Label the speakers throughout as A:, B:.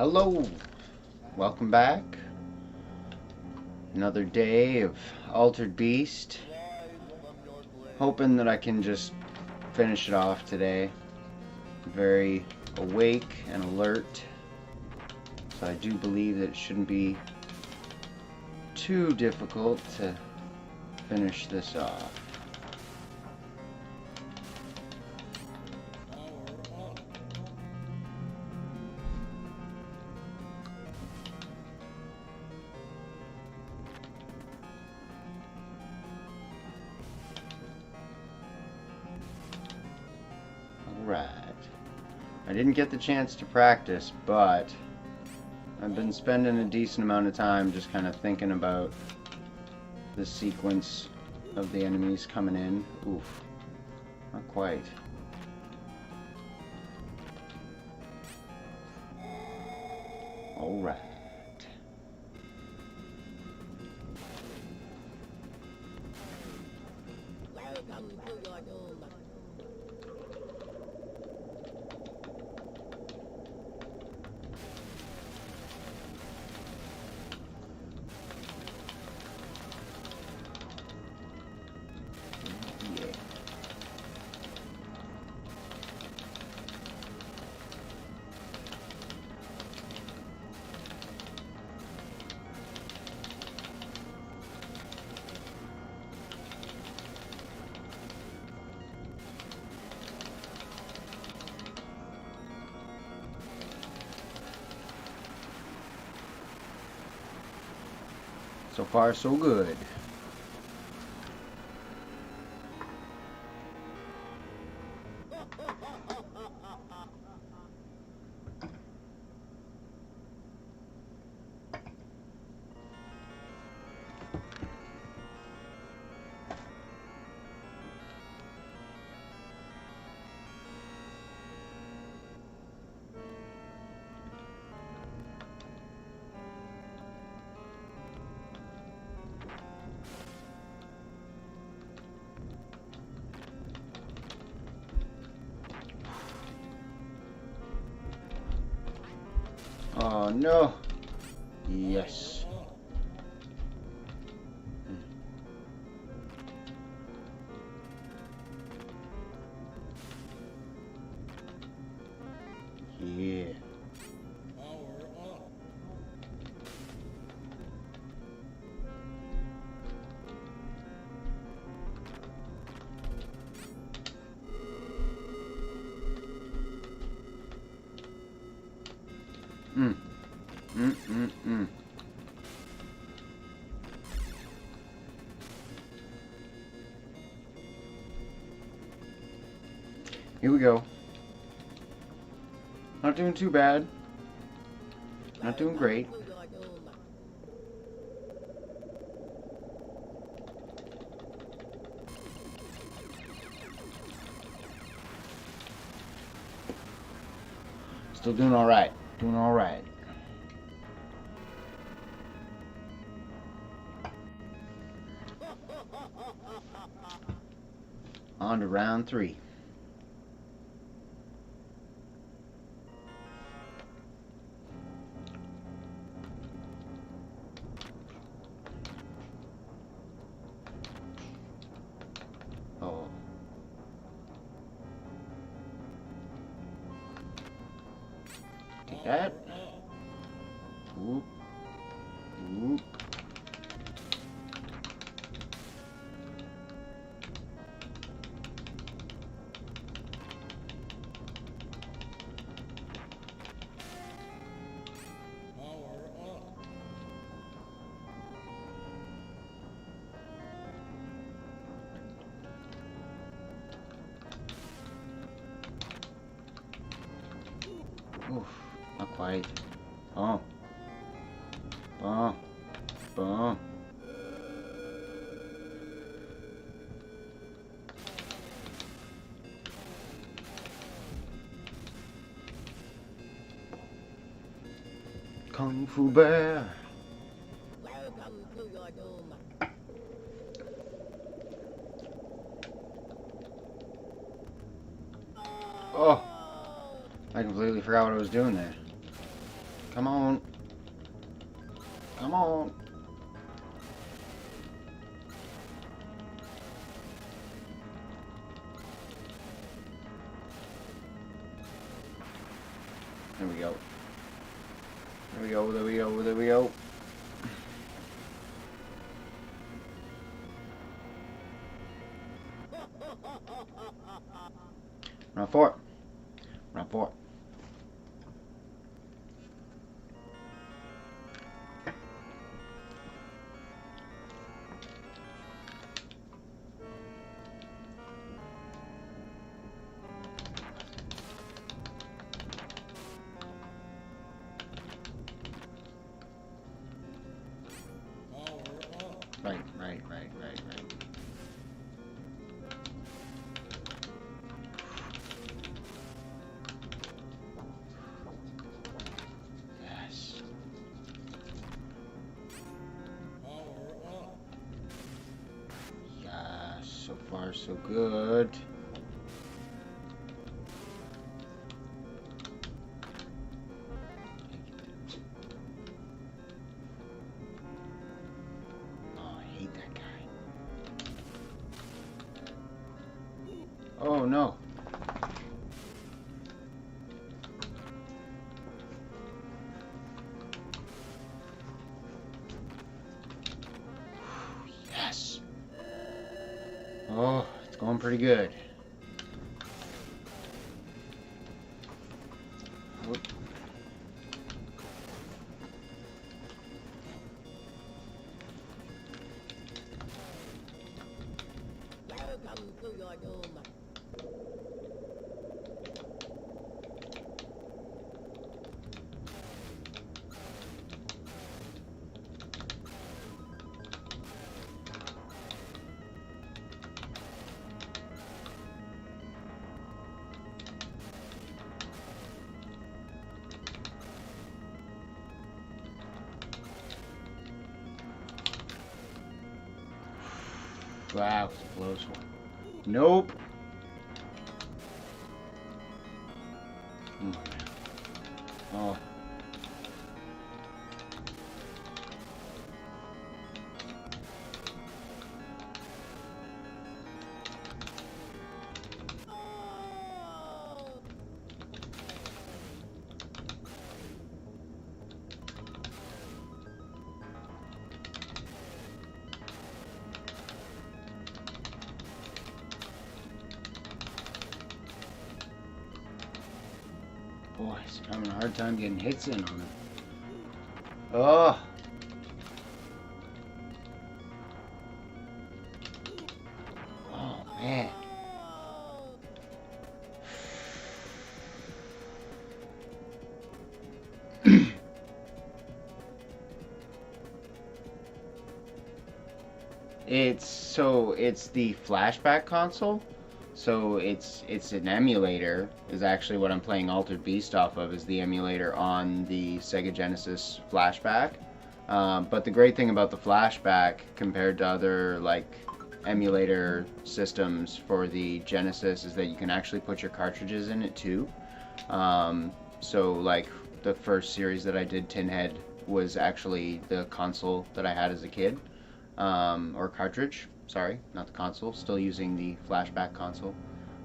A: Hello, welcome back. Another day of Altered Beast. Hoping that I can just finish it off today. Very awake and alert. So I do believe that it shouldn't be too difficult to finish this off. Alright. I didn't get the chance to practice, but I've been spending a decent amount of time just kind of thinking about the sequence of the enemies coming in. Oof. Not quite. Alright. So far, so good. Oh no! Yes. Yeah. Mm. Mm. Here we go. Not doing too bad. Not doing great. Still doing alright. Doing alright. On to round 3. Oh. Take that. Whoop. Whoop. Oof, not quite. Oh. Oh. Oh. Kung Fu Bear. Oh. I completely forgot what I was doing there. Come on. Come on. There we go. There we go, there we go, there we go. Run for it. Run for it. Right. Yes. Yes, so far so good. Oh no. Yes. Oh, it's going pretty good. Whoop.
B: Welcome to your doom.
A: Wow, it's a close one. Nope. Oh. Boy, he's having a hard time getting hits in on him. Oh. Oh, man. It's the flashback console. So it's an emulator is actually what I'm playing Altered Beast off of, is the emulator on the Sega Genesis flashback. But the great thing about the flashback compared to other like emulator systems for the Genesis is that you can actually put your cartridges in it too. So like the first series that I did, Tinhead, was actually the console that I had as a kid, or cartridge. Sorry, not the console. Still using the flashback console.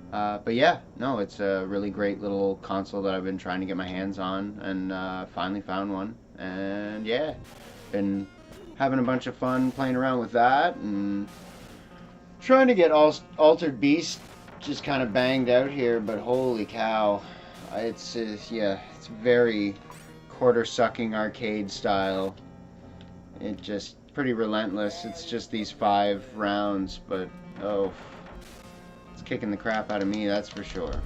A: But yeah, no, it's a really great little console that I've been trying to get my hands on, and finally found one. And yeah, been having a bunch of fun playing around with that and trying to get Altered Beast just kind of banged out here. But holy cow, it's yeah, it's very quarter sucking arcade style. It just pretty relentless. It's just these 5 rounds, but oh, it's kicking the crap out of me, that's for sure.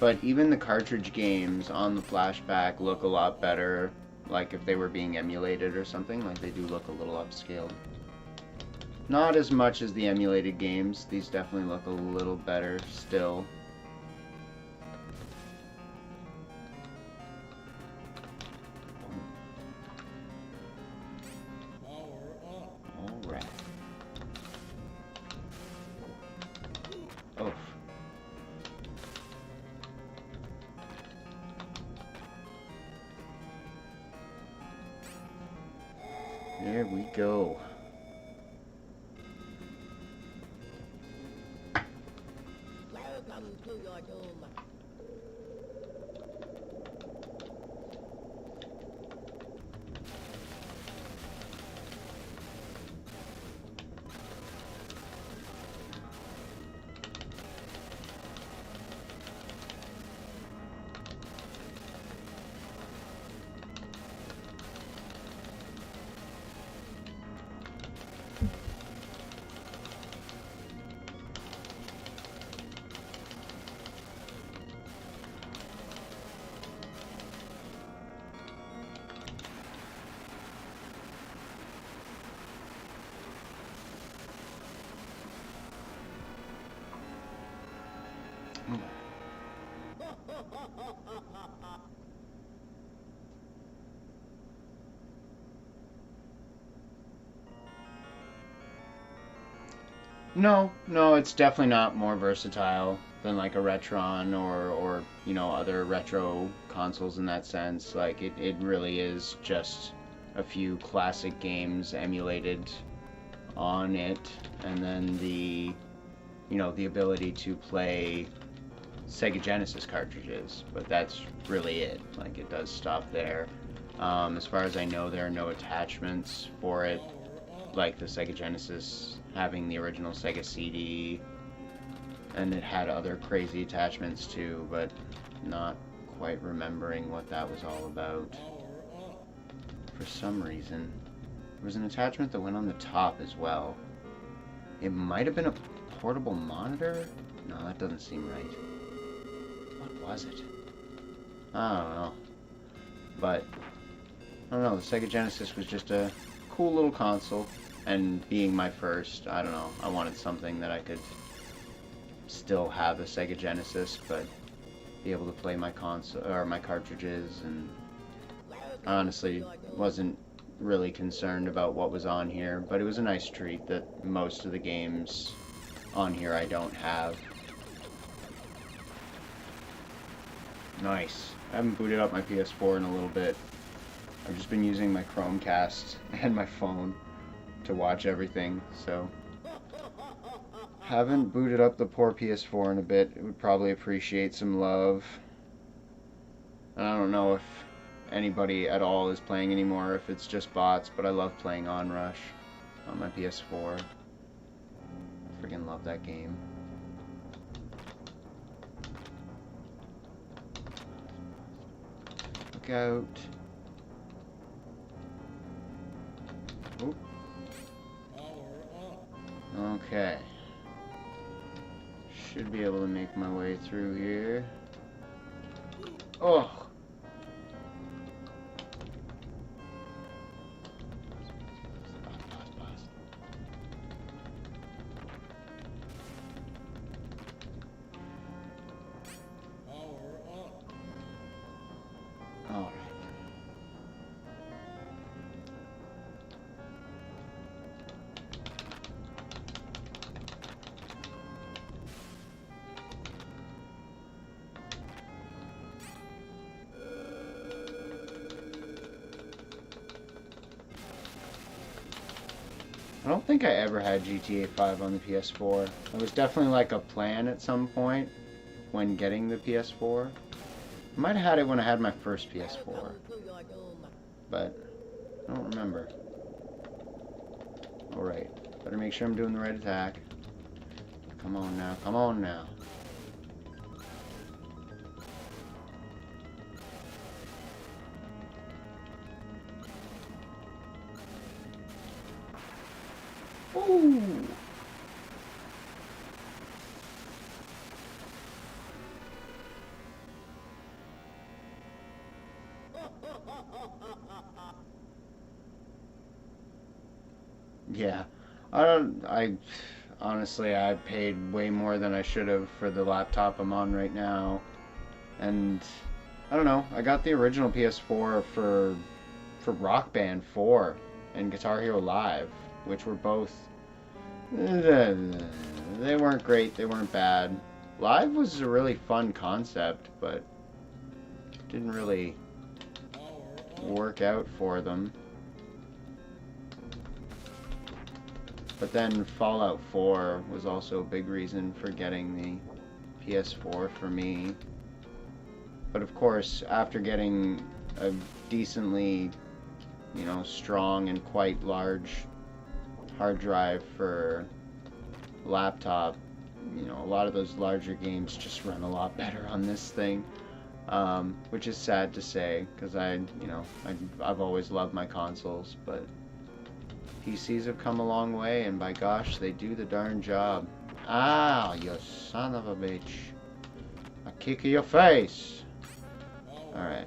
A: But even the cartridge games on the flashback look a lot better, like if they were being emulated or something. Like, they do look a little upscaled. Not as much as the emulated games. These definitely look a little better still. Alright. Here we go.
B: Welcome to your doom.
A: No, it's definitely not more versatile than like a Retron or you know, other retro consoles in that sense. Like it really is just a few classic games emulated on it, and then the, you know, the ability to play Sega Genesis cartridges, but that's really it. Like, it does stop there. As far as I know, there are no attachments for it, like the Sega Genesis having the original Sega CD, and it had other crazy attachments too, but not quite remembering what that was all about. For some reason, there was an attachment that went on the top as well. It might have been a portable monitor? No, that doesn't seem right. What was it? I don't know. But, I don't know, the Sega Genesis was just a cool little console, and being my first, I don't know, I wanted something that I could still have a Sega Genesis, but be able to play my console, or my cartridges, and I honestly wasn't really concerned about what was on here, but it was a nice treat that most of the games on here I don't have. Nice. I haven't booted up my PS4 in a little bit. I've just been using my Chromecast and my phone to watch everything, so haven't booted up the poor PS4 in a bit. It would probably appreciate some love. And I don't know if anybody at all is playing anymore, if it's just bots, but I love playing Onrush on my PS4. Freaking love that game. Look out. Oop. Okay. Should be able to make my way through here. Oh! Alright. I don't think I ever had GTA 5 on the PS4. It was definitely like a plan at some point when getting the PS4. I might have had it when I had my first PS4, but I don't remember. Alright, better make sure I'm doing the right attack. Come on now, come on now. Ooh! Yeah, I honestly, I paid way more than I should have for the laptop I'm on right now. And I don't know, I got the original PS4 for Rock Band 4 and Guitar Hero Live, which were both, they weren't great, they weren't bad. Live was a really fun concept, but didn't really work out for them. But then Fallout 4 was also a big reason for getting the PS4 for me. But of course, after getting a decently, you know, strong and quite large hard drive for laptop, you know, a lot of those larger games just run a lot better on this thing, which is sad to say, because I've always loved my consoles, but PCs have come a long way, and by gosh, they do the darn job. Ah, you son of a bitch. A kick in your face. Alright.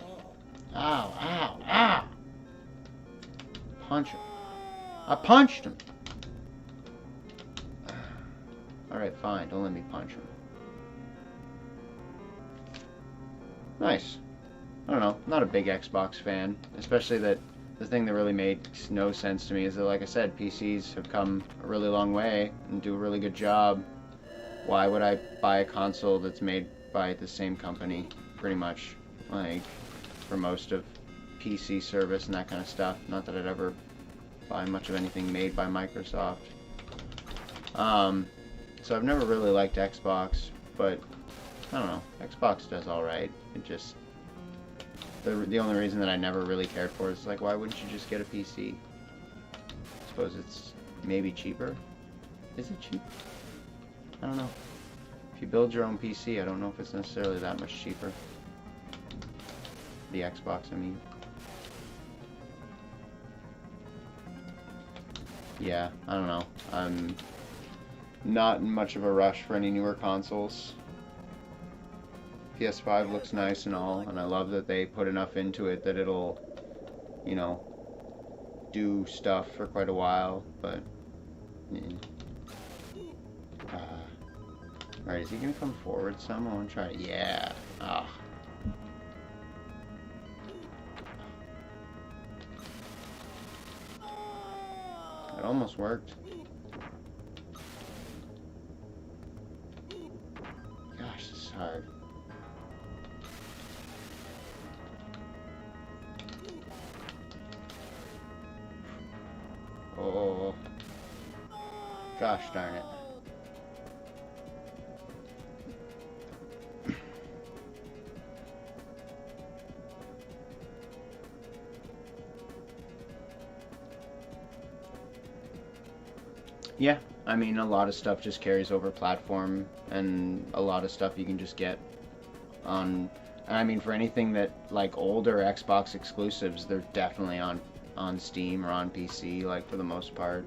A: Ow, ow, ow! Punch him. I punched him! Alright, fine. Don't let me punch him. Nice. I don't know. Not a big Xbox fan. Especially that the thing that really makes no sense to me is that, like I said, PCs have come a really long way and do a really good job. Why would I buy a console that's made by the same company, pretty much, like, for most of PC service and that kind of stuff? Not that I'd ever buy much of anything made by Microsoft. So I've never really liked Xbox, but I don't know. Xbox does alright. It just... The only reason that I never really cared for it is, like, why wouldn't you just get a PC? I suppose it's maybe cheaper? Is it cheap? I don't know. If you build your own PC, I don't know if it's necessarily that much cheaper. The Xbox, I mean. Yeah, I don't know. I'm not in much of a rush for any newer consoles. PS5 looks nice and all, and I love that they put enough into it that it'll, you know, do stuff for quite a while, but... Yeah. Alright, is he gonna come forward some? I wanna try it. Yeah. Ah. It almost worked. Gosh, this is hard. Oh. Gosh darn it. Yeah, I mean, a lot of stuff just carries over platform, and a lot of stuff you can just get on... I mean, for anything that, like, older Xbox exclusives, they're definitely on Steam or on PC, like, for the most part.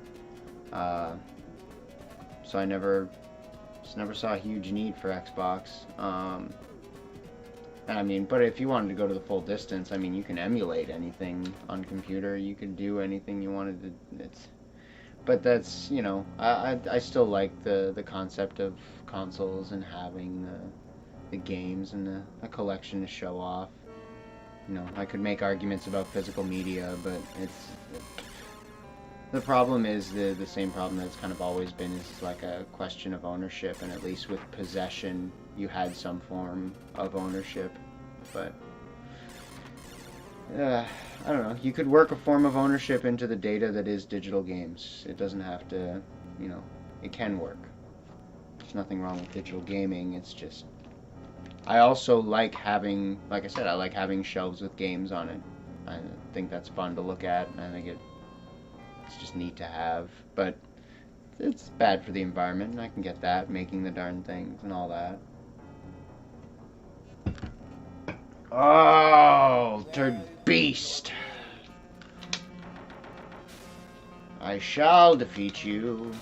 A: So I just never saw a huge need for Xbox. I mean, but if you wanted to go to the full distance, I mean, you can emulate anything on computer. You can do anything you wanted to... But that's, you know, I still like the concept of consoles and having the games and a collection to show off. You know, I could make arguments about physical media, but the problem is the same problem that's kind of always been, is like a question of ownership, and at least with possession, you had some form of ownership, but... I don't know. You could work a form of ownership into the data that is digital games. It doesn't have to, you know, it can work. There's nothing wrong with digital gaming. It's just... I also like having, like I said, I like having shelves with games on it. I think that's fun to look at, and I think it's just neat to have. But it's bad for the environment, and I can get that, making the darn things and all that. Oh, Altered Beast! I shall defeat you.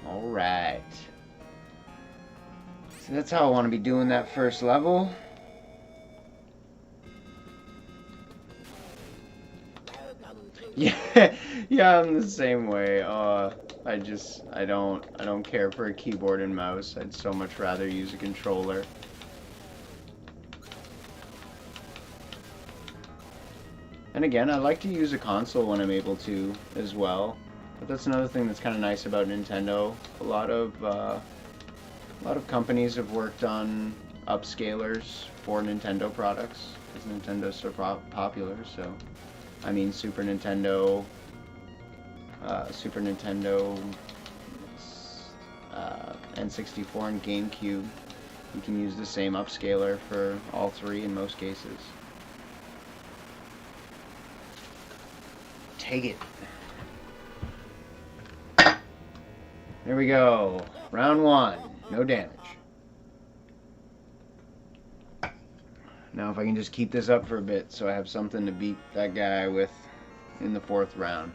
A: Alright. So that's how I want to be doing that first level. Yeah, yeah, I'm the same way. I don't care for a keyboard and mouse. I'd so much rather use a controller. And again, I like to use a console when I'm able to as well. But that's another thing that's kind of nice about Nintendo. A lot of companies have worked on upscalers for Nintendo products because Nintendo's so popular. So, I mean, Super Nintendo, N64, and GameCube. You can use the same upscaler for all three in most cases. Take it. There we go. Round 1. No damage. Now if I can just keep this up for a bit so I have something to beat that guy with in the 4th round.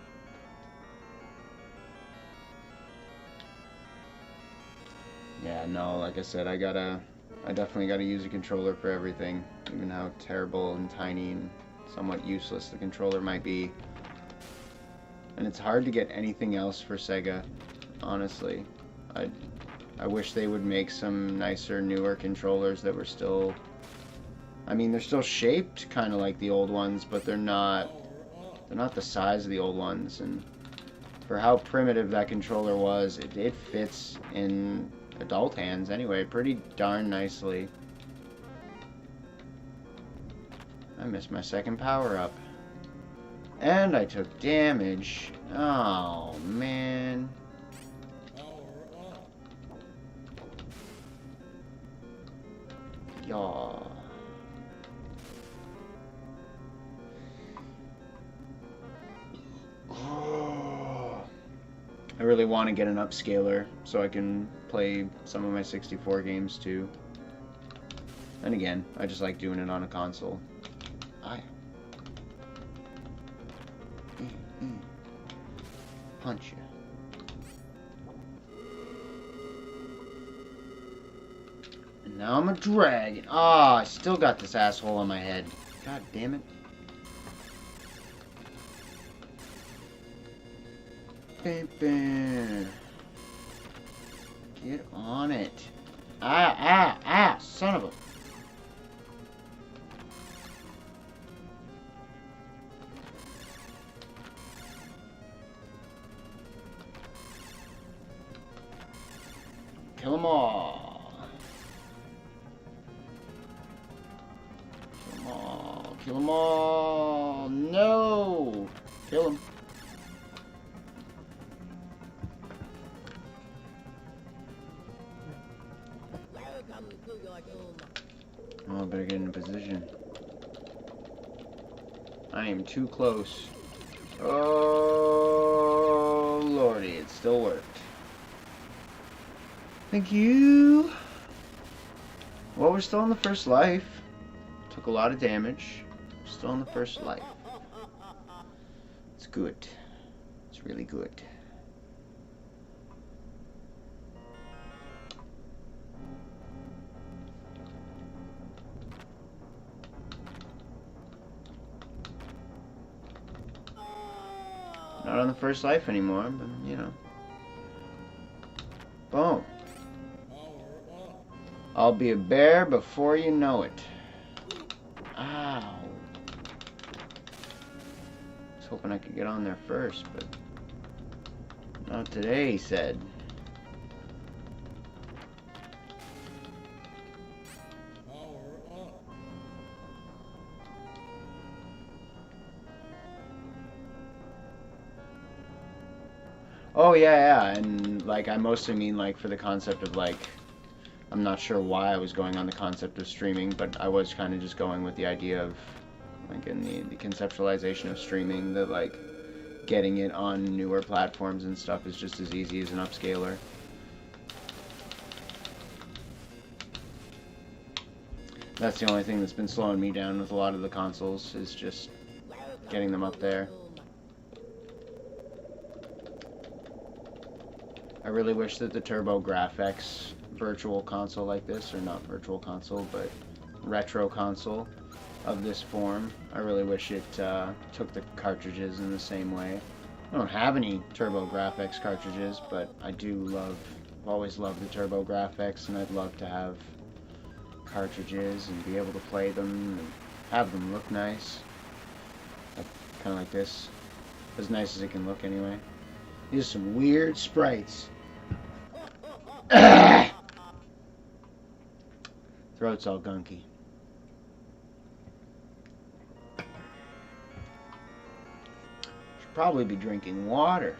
A: Yeah, no, like I said, I definitely gotta use a controller for everything, even how terrible and tiny and somewhat useless the controller might be. And it's hard to get anything else for Sega, honestly. I wish they would make some nicer, newer controllers that were still... I mean, they're still shaped kind of like the old ones, but they're not the size of the old ones. And for how primitive that controller was, it fits in adult hands anyway, pretty darn nicely. I missed my second power-up. And I took damage. Oh, man. Yaw. I really want to get an upscaler so I can play some of my 64 games too. And again, I just like doing it on a console. Punch you. And now I'm a dragon. Ah, I still got this asshole on my head. God damn it. Get on it. Ah, son of a... Kill them all. Kill them all. Kill them all. No. Kill them.
B: Welcome to your doom.
A: Oh, I better get in position. I am too close. Oh, lordy, it still worked. Thank you. Well, we're still in the first life. Took a lot of damage. Still in the first life. It's good. It's really good. Not on the first life anymore, but you know. Boom. I'll be a bear before you know it. Ow. I was hoping I could get on there first, but not today, he said. Oh yeah, and like I mostly mean like for the concept of like, I'm not sure why I was going on the concept of streaming, but I was kind of just going with the idea of like in the conceptualization of streaming, that like getting it on newer platforms and stuff is just as easy as an upscaler. That's the only thing that's been slowing me down with a lot of the consoles, is just getting them up there. I really wish that the TurboGrafx virtual console like this, or not virtual console, but retro console of this form. I really wish it took the cartridges in the same way. I don't have any TurboGrafx cartridges, but I do love, I've always loved the TurboGrafx, and I'd love to have cartridges and be able to play them and have them look nice. Kind of like this. As nice as it can look anyway. These are some weird sprites. Throat's all gunky. Should probably be drinking water.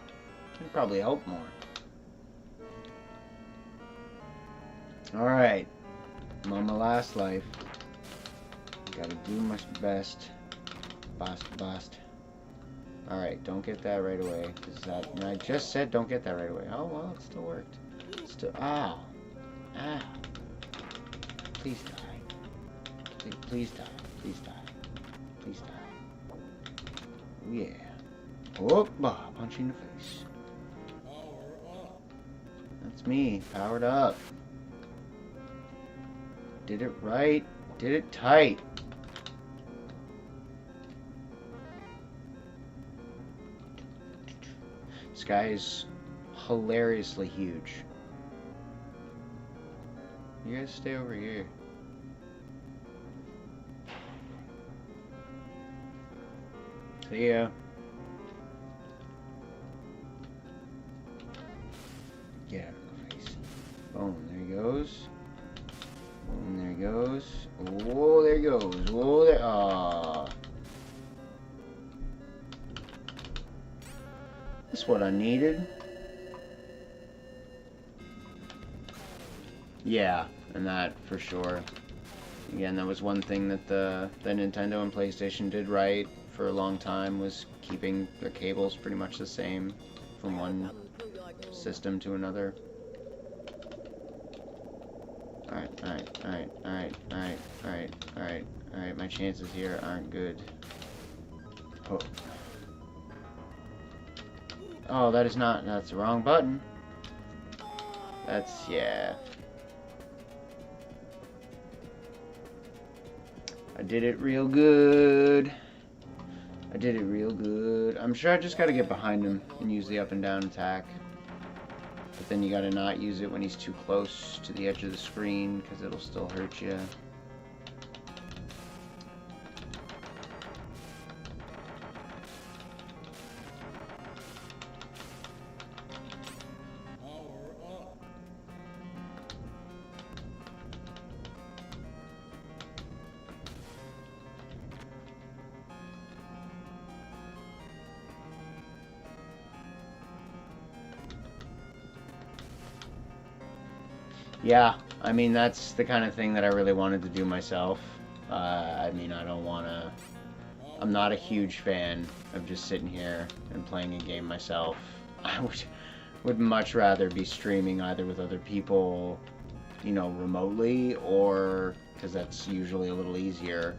A: It'd probably help more. Alright. I'm on my last life. Gotta do my best. Bust. Alright, don't get that right away. And I just said don't get that right away. Oh, well, it still worked. Still. Ow. Ow. Please die. Please die. Please die. Please die. Oh, yeah. Oh, punch you in the face. That's me. Powered up. Did it right. Did it tight. This guy is hilariously huge. You guys stay over here. See ya. Get out of my face. Boom, there he goes. Boom, there he goes. Whoa, there he goes. Whoa, there. Aww. That's what I needed. Yeah, and that for sure. Again, that was one thing that the Nintendo and PlayStation did right for a long time, was keeping the cables pretty much the same from one system to another. Alright, my chances here aren't good. Oh. Oh, that is not, that's the wrong button. That's, yeah. I did it real good. I'm sure I just gotta get behind him and use the up and down attack. But then you gotta not use it when he's too close to the edge of the screen, because it'll still hurt you. Yeah, I mean, that's the kind of thing that I really wanted to do myself. I mean, I'm not a huge fan of just sitting here and playing a game myself. I would much rather be streaming either with other people, you know, remotely, or, because that's usually a little easier,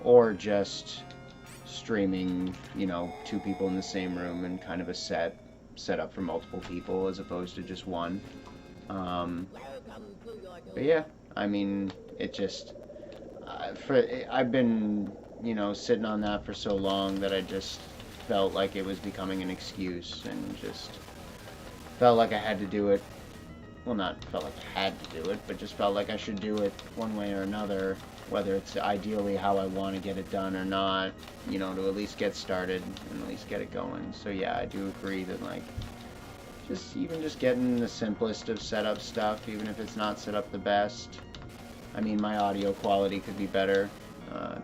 A: or just streaming, you know, 2 people in the same room and kind of a set up for multiple people as opposed to just one. But yeah, I mean, it just, I've been, you know, sitting on that for so long that I just felt like it was becoming an excuse, and just felt like I had to do it. Well, not felt like I had to do it, but just felt like I should do it one way or another, whether it's ideally how I want to get it done or not, you know, to at least get started and at least get it going. So yeah, I do agree that, like, just getting the simplest of setup stuff, even if it's not set up the best. I mean, my audio quality could be better.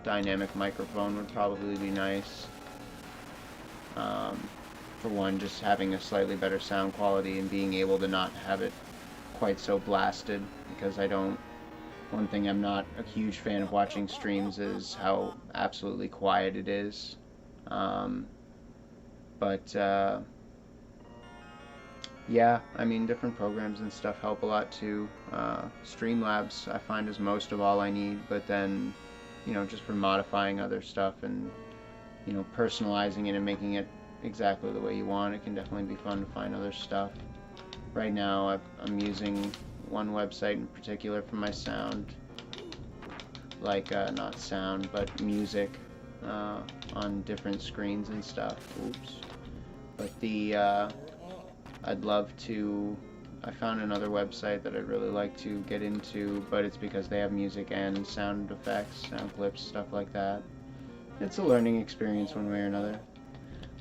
A: Dynamic microphone would probably be nice. For one, just having a slightly better sound quality and being able to not have it quite so blasted, because one thing I'm not a huge fan of watching streams is how absolutely quiet it is. Yeah, I mean, different programs and stuff help a lot too. Streamlabs, I find, is most of all I need, but then, you know, just for modifying other stuff and, you know, personalizing it and making it exactly the way you want, it can definitely be fun to find other stuff. Right now, I'm using one website in particular for my sound, like not sound but music on different screens and stuff. Oops. But the I'd love to. I found another website that I'd really like to get into, but it's because they have music and sound effects, sound clips, stuff like that. It's a learning experience one way or another.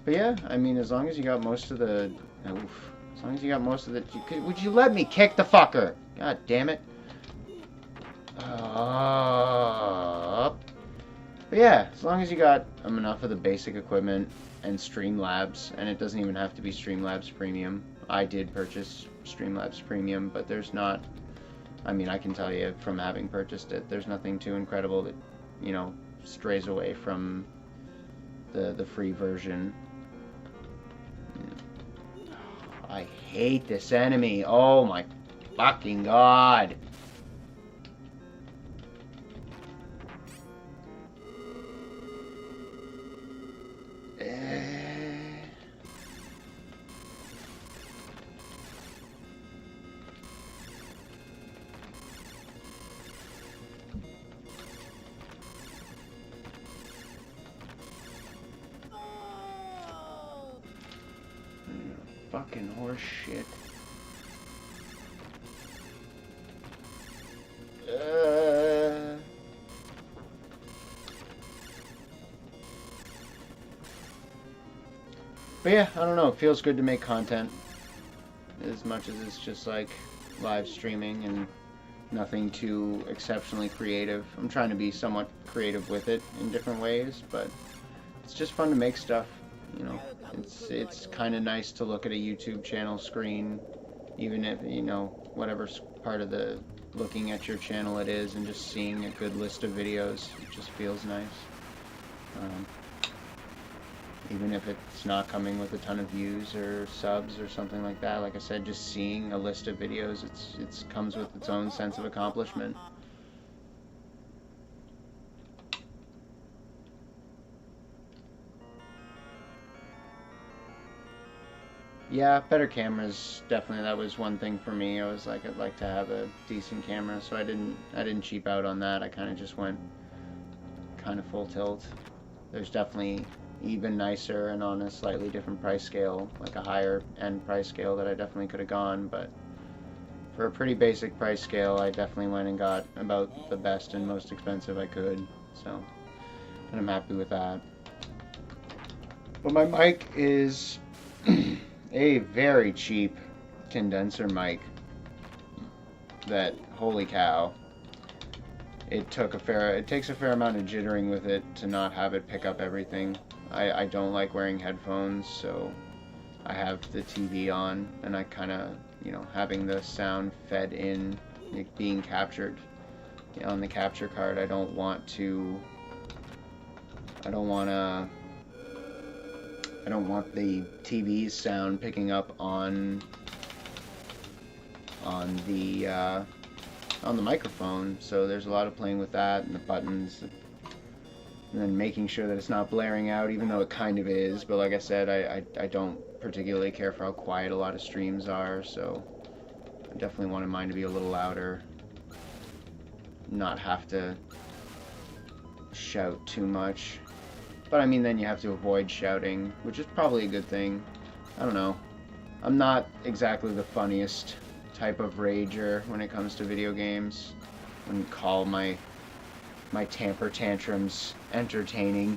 A: But yeah, I mean, as long as you got most of the... Oof. As long as you got most of the... Would you let me kick the fucker? God damn it. But yeah, as long as you got enough of the basic equipment and Streamlabs, and it doesn't even have to be Streamlabs Premium. I did purchase Streamlabs Premium, but there's not... I mean, I can tell you from having purchased it, there's nothing too incredible that, you know, strays away from the free version. I hate this enemy. Oh my fucking god. Fucking horse shit. But yeah, I don't know. It feels good to make content as much as it's just like live streaming and nothing too exceptionally creative. I'm trying to be somewhat creative with it in different ways, but it's just fun to make stuff. You know, it's kind of nice to look at a YouTube channel screen, even if, you know, whatever part of the looking at your channel it is, and just seeing a good list of videos. It just feels nice. Even if it's not coming with a ton of views or subs or something like that. Like I said, just seeing a list of videos, it comes with its own sense of accomplishment. Yeah, better cameras, definitely. That was one thing for me. I was like, I'd like to have a decent camera, so I didn't cheap out on that. I kind of just went kind of full tilt. There's definitely even nicer and on a slightly different price scale, like a higher end price scale that I definitely could have gone, but for a pretty basic price scale, I definitely went and got about the best and most expensive I could, so, and I'm happy with that. But my mic is a very cheap condenser mic that, holy cow, it takes a fair amount of jittering with it to not have it pick up everything. I don't like wearing headphones, so I have the TV on, and I kind of, you know, having the sound fed in, like being captured on the capture card. I don't want the TV's sound picking up on the microphone, so there's a lot of playing with that and the buttons, and then making sure that it's not blaring out, even though it kind of is. But like I said, I don't particularly care for how quiet a lot of streams are, so I definitely wanted mine to be a little louder, not have to shout too much. But I mean, then you have to avoid shouting, which is probably a good thing. I don't know. I'm not exactly the funniest type of rager when it comes to video games. I wouldn't call my temper tantrums entertaining.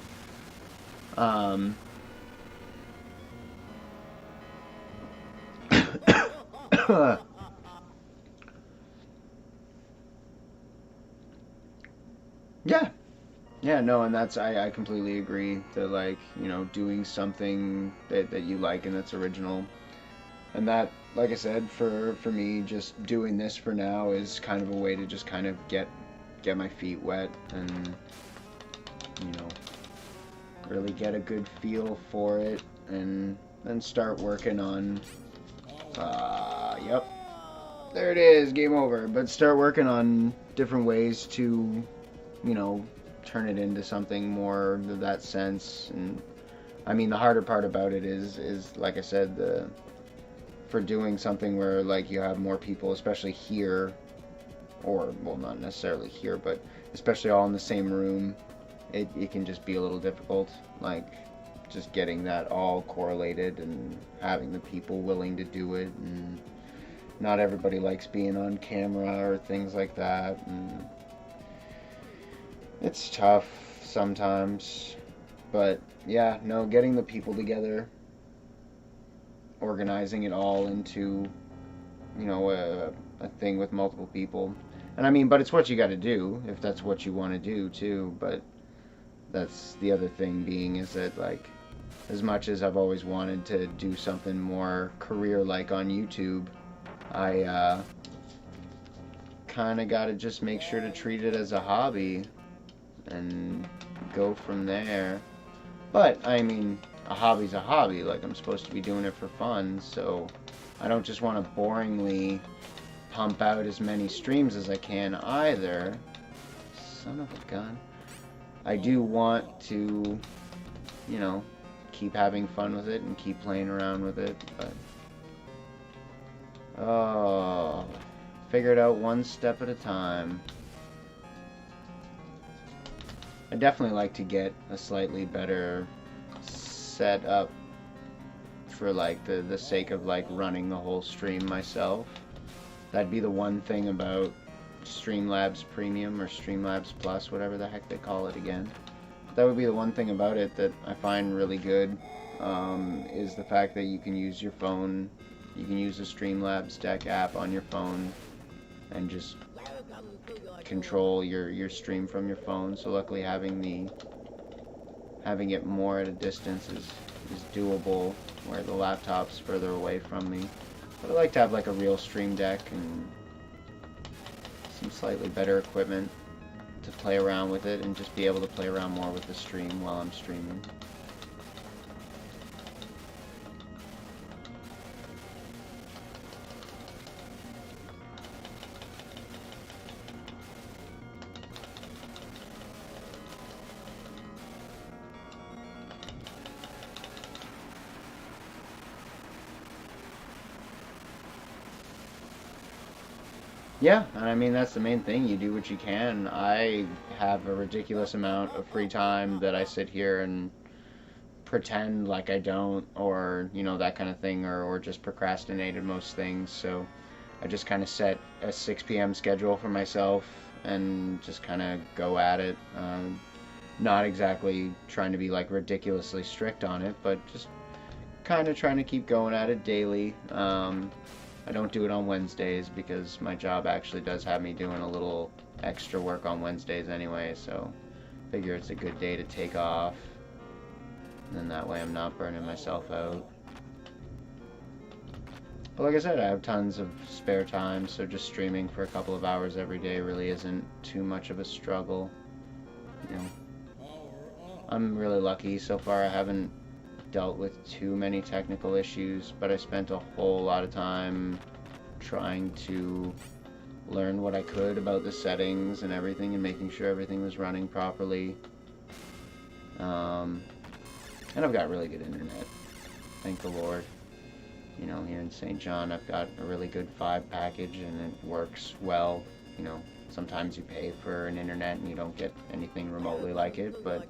A: Yeah, no, and that's, I completely agree that, like, you know, doing something that you like and that's original. And that, like I said, for me, just doing this for now is kind of a way to just kind of get my feet wet and, you know, really get a good feel for it, and then start working on, yep, there it is, game over. But start working on different ways to, you know, turn it into something more of that sense. And I mean, the harder part about it is like I said, for doing something where like you have more people, especially here, or well, not necessarily here, but especially all in the same room, it can just be a little difficult. Like just getting that all correlated and having the people willing to do it, and not everybody likes being on camera or things like that, and it's tough sometimes. But yeah, no, getting the people together, organizing it all into, you know, a thing with multiple people. And I mean, but it's what you got to do if that's what you want to do too. But that's the other thing being is that, like, as much as I've always wanted to do something more career-like on YouTube, I kind of got to just make sure to treat it as a hobby and go from there. But I mean, a hobby's a hobby. Like, I'm supposed to be doing it for fun, so I don't just want to boringly pump out as many streams as I can either. Son of a gun. I do want to, you know, keep having fun with it and keep playing around with it, but figure it out one step at a time. I definitely like to get a slightly better setup for like the sake of like running the whole stream myself. That'd be the one thing about Streamlabs Premium or Streamlabs Plus, whatever the heck they call it again. That would be the one thing about it that I find really good, is the fact that you can use your phone, you can use the Streamlabs Deck app on your phone and just control your stream from your phone. So luckily having it more at a distance is doable, where the laptop's further away from me. But I like to have like a real Stream Deck and some slightly better equipment to play around with it and just be able to play around more with the stream while I'm streaming. Yeah, and I mean, that's the main thing. You do what you can. I have a ridiculous amount of free time that I sit here and pretend like I don't, or, you know, that kind of thing, or just procrastinated most things. So I just kind of set a 6 p.m. schedule for myself and just kind of go at it. Not exactly trying to be like ridiculously strict on it, but just kind of trying to keep going at it daily. I don't do it on Wednesdays because my job actually does have me doing a little extra work on Wednesdays anyway, so I figure it's a good day to take off, and then that way I'm not burning myself out. But like I said, I have tons of spare time, so just streaming for a couple of hours every day really isn't too much of a struggle. You know, I'm really lucky so far. I haven't dealt with too many technical issues, but I spent a whole lot of time trying to learn what I could about the settings and everything and making sure everything was running properly. And I've got really good internet, thank the Lord. You know, here in St. John I've got a really good 5 package and it works well. You know, sometimes you pay for an internet and you don't get anything remotely like it, but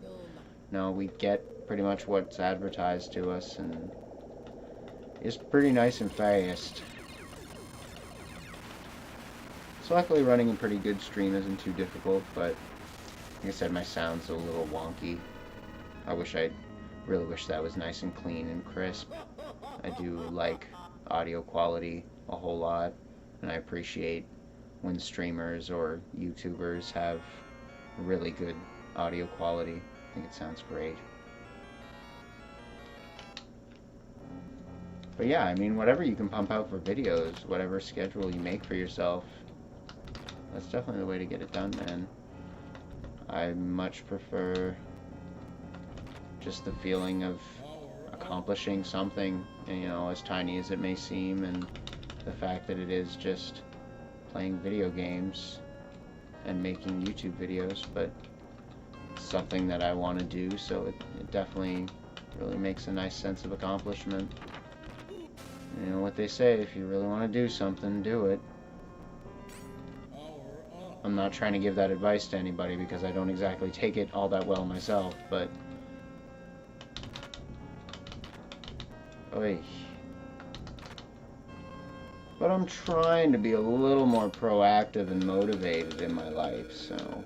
A: no, we get pretty much what's advertised to us, and it's pretty nice and fast. So luckily running a pretty good stream isn't too difficult, but like I said, my sound's a little wonky. I really wish that was nice and clean and crisp. I do like audio quality a whole lot, and I appreciate when streamers or YouTubers have really good audio quality. I think it sounds great. But yeah, I mean, whatever you can pump out for videos, whatever schedule you make for yourself, that's definitely the way to get it done, man. I much prefer just the feeling of accomplishing something, you know, as tiny as it may seem, and the fact that it is just playing video games and making YouTube videos, but it's something that I want to do, so it definitely really makes a nice sense of accomplishment. You know, with they say. If you really want to do something, do it. I'm not trying to give that advice to anybody because I don't exactly take it all that well myself, but... Oy. But I'm trying to be a little more proactive and motivated in my life, so...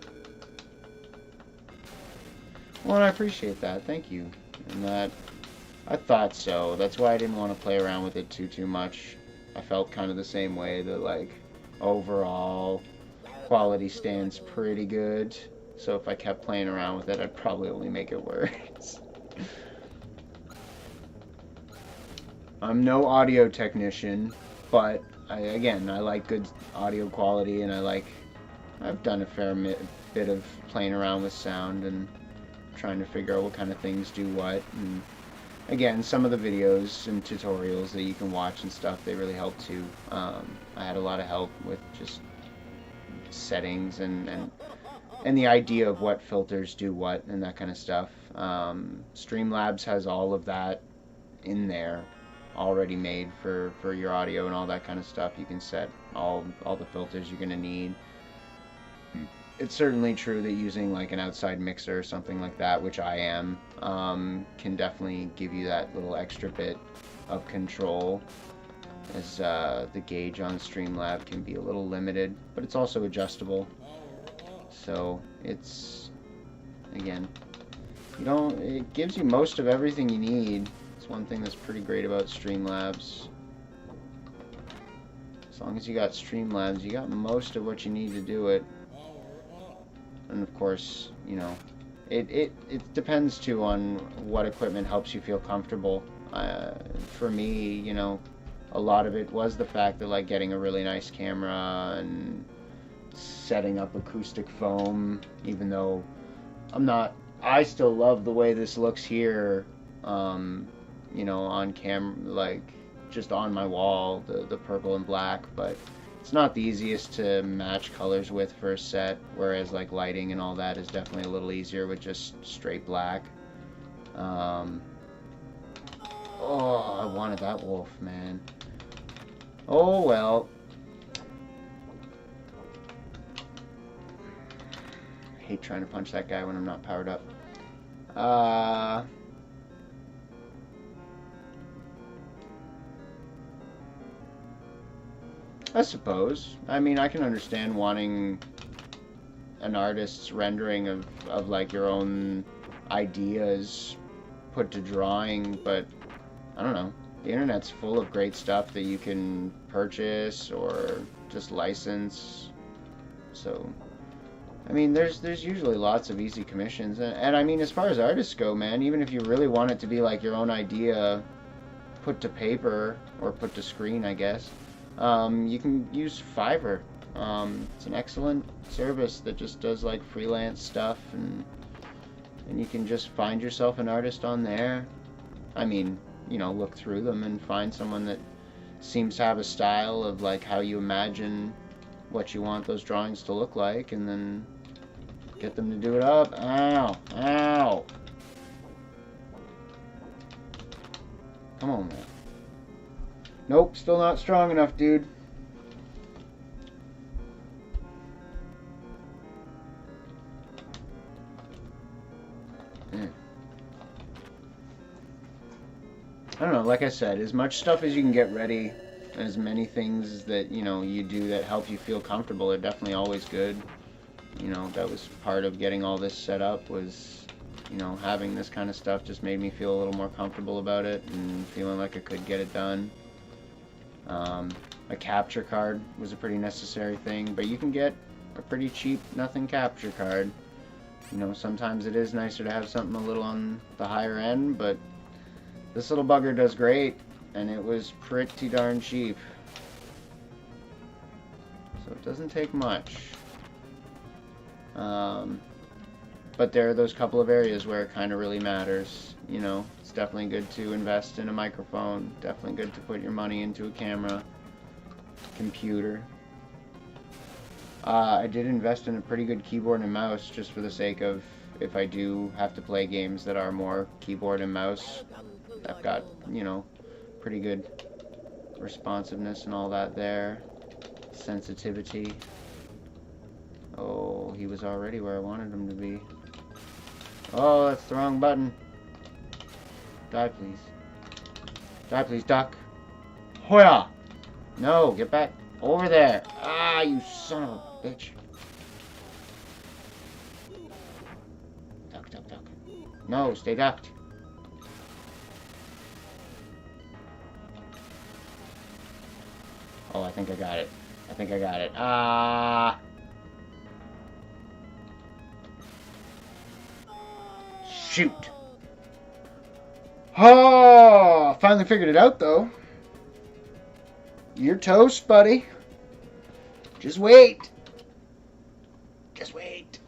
A: Well, and I appreciate that. Thank you. And that... I thought so. That's why I didn't want to play around with it too much. I felt kind of the same way, that, like, overall... quality stands pretty good, so if I kept playing around with it, I'd probably only make it worse. I'm no audio technician, but again, I like good audio quality, and I've done a fair bit of playing around with sound and trying to figure out what kind of things do what. And again, some of the videos and tutorials that you can watch and stuff, they really help too. I had a lot of help with just settings and the idea of what filters do what and that kind of stuff. Streamlabs has all of that in there already made for your audio and all that kind of stuff. You can set all the filters you're going to need. It's certainly true that using like an outside mixer or something like that, which I am, can definitely give you that little extra bit of control, as the gauge on Streamlab can be a little limited, but it's also adjustable. So it's, again, it gives you most of everything you need. It's one thing that's pretty great about Streamlabs. As long as you got Streamlabs, you got most of what you need to do it. And of course, you know, it depends too on what equipment helps you feel comfortable. For me, you know, a lot of it was the fact that, like, getting a really nice camera and setting up acoustic foam, even though I still love the way this looks here, you know, on camera, like, just on my wall, the purple and black, but it's not the easiest to match colors with for a set, whereas, like, lighting and all that is definitely a little easier with just straight black. Oh, I wanted that wolf, man. Oh, well. I hate trying to punch that guy when I'm not powered up. I suppose. I mean, I can understand wanting an artist's rendering of like your own ideas put to drawing, but I don't know. The internet's full of great stuff that you can purchase or just license. So, I mean, there's usually lots of easy commissions. And I mean, as far as artists go, man, even if you really want it to be like your own idea put to paper or put to screen, I guess, you can use Fiverr. It's an excellent service that just does like freelance stuff, and you can just find yourself an artist on there. I mean, you know, look through them and find someone that seems to have a style of like how you imagine what you want those drawings to look like, and then get them to do it up. Ow! Ow! Come on, man. Nope, still not strong enough, dude. I don't know, like I said, as much stuff as you can get ready, as many things that, you know, you do that help you feel comfortable are definitely always good. You know, that was part of getting all this set up, was, you know, having this kind of stuff just made me feel a little more comfortable about it and feeling like I could get it done. A capture card was a pretty necessary thing, but you can get a pretty cheap nothing capture card. You know, sometimes it is nicer to have something a little on the higher end, but this little bugger does great, and it was pretty darn cheap. So it doesn't take much. But there are those couple of areas where it kind of really matters. You know, it's definitely good to invest in a microphone. Definitely good to put your money into a camera, computer. I did invest in a pretty good keyboard and mouse just for the sake of if I do have to play games that are more keyboard and mouse. I've got, you know, pretty good responsiveness and all that there. Sensitivity. Oh, he was already where I wanted him to be. Oh, that's the wrong button. Die, please. Die, please, duck. Hoya! No, get back over there. Ah, you son of a bitch. Duck, duck, duck. No, stay ducked. Oh, I think I got it. I think I got it. Ah! Shoot! Oh! Finally figured it out, though. You're toast, buddy. Just wait. Just wait.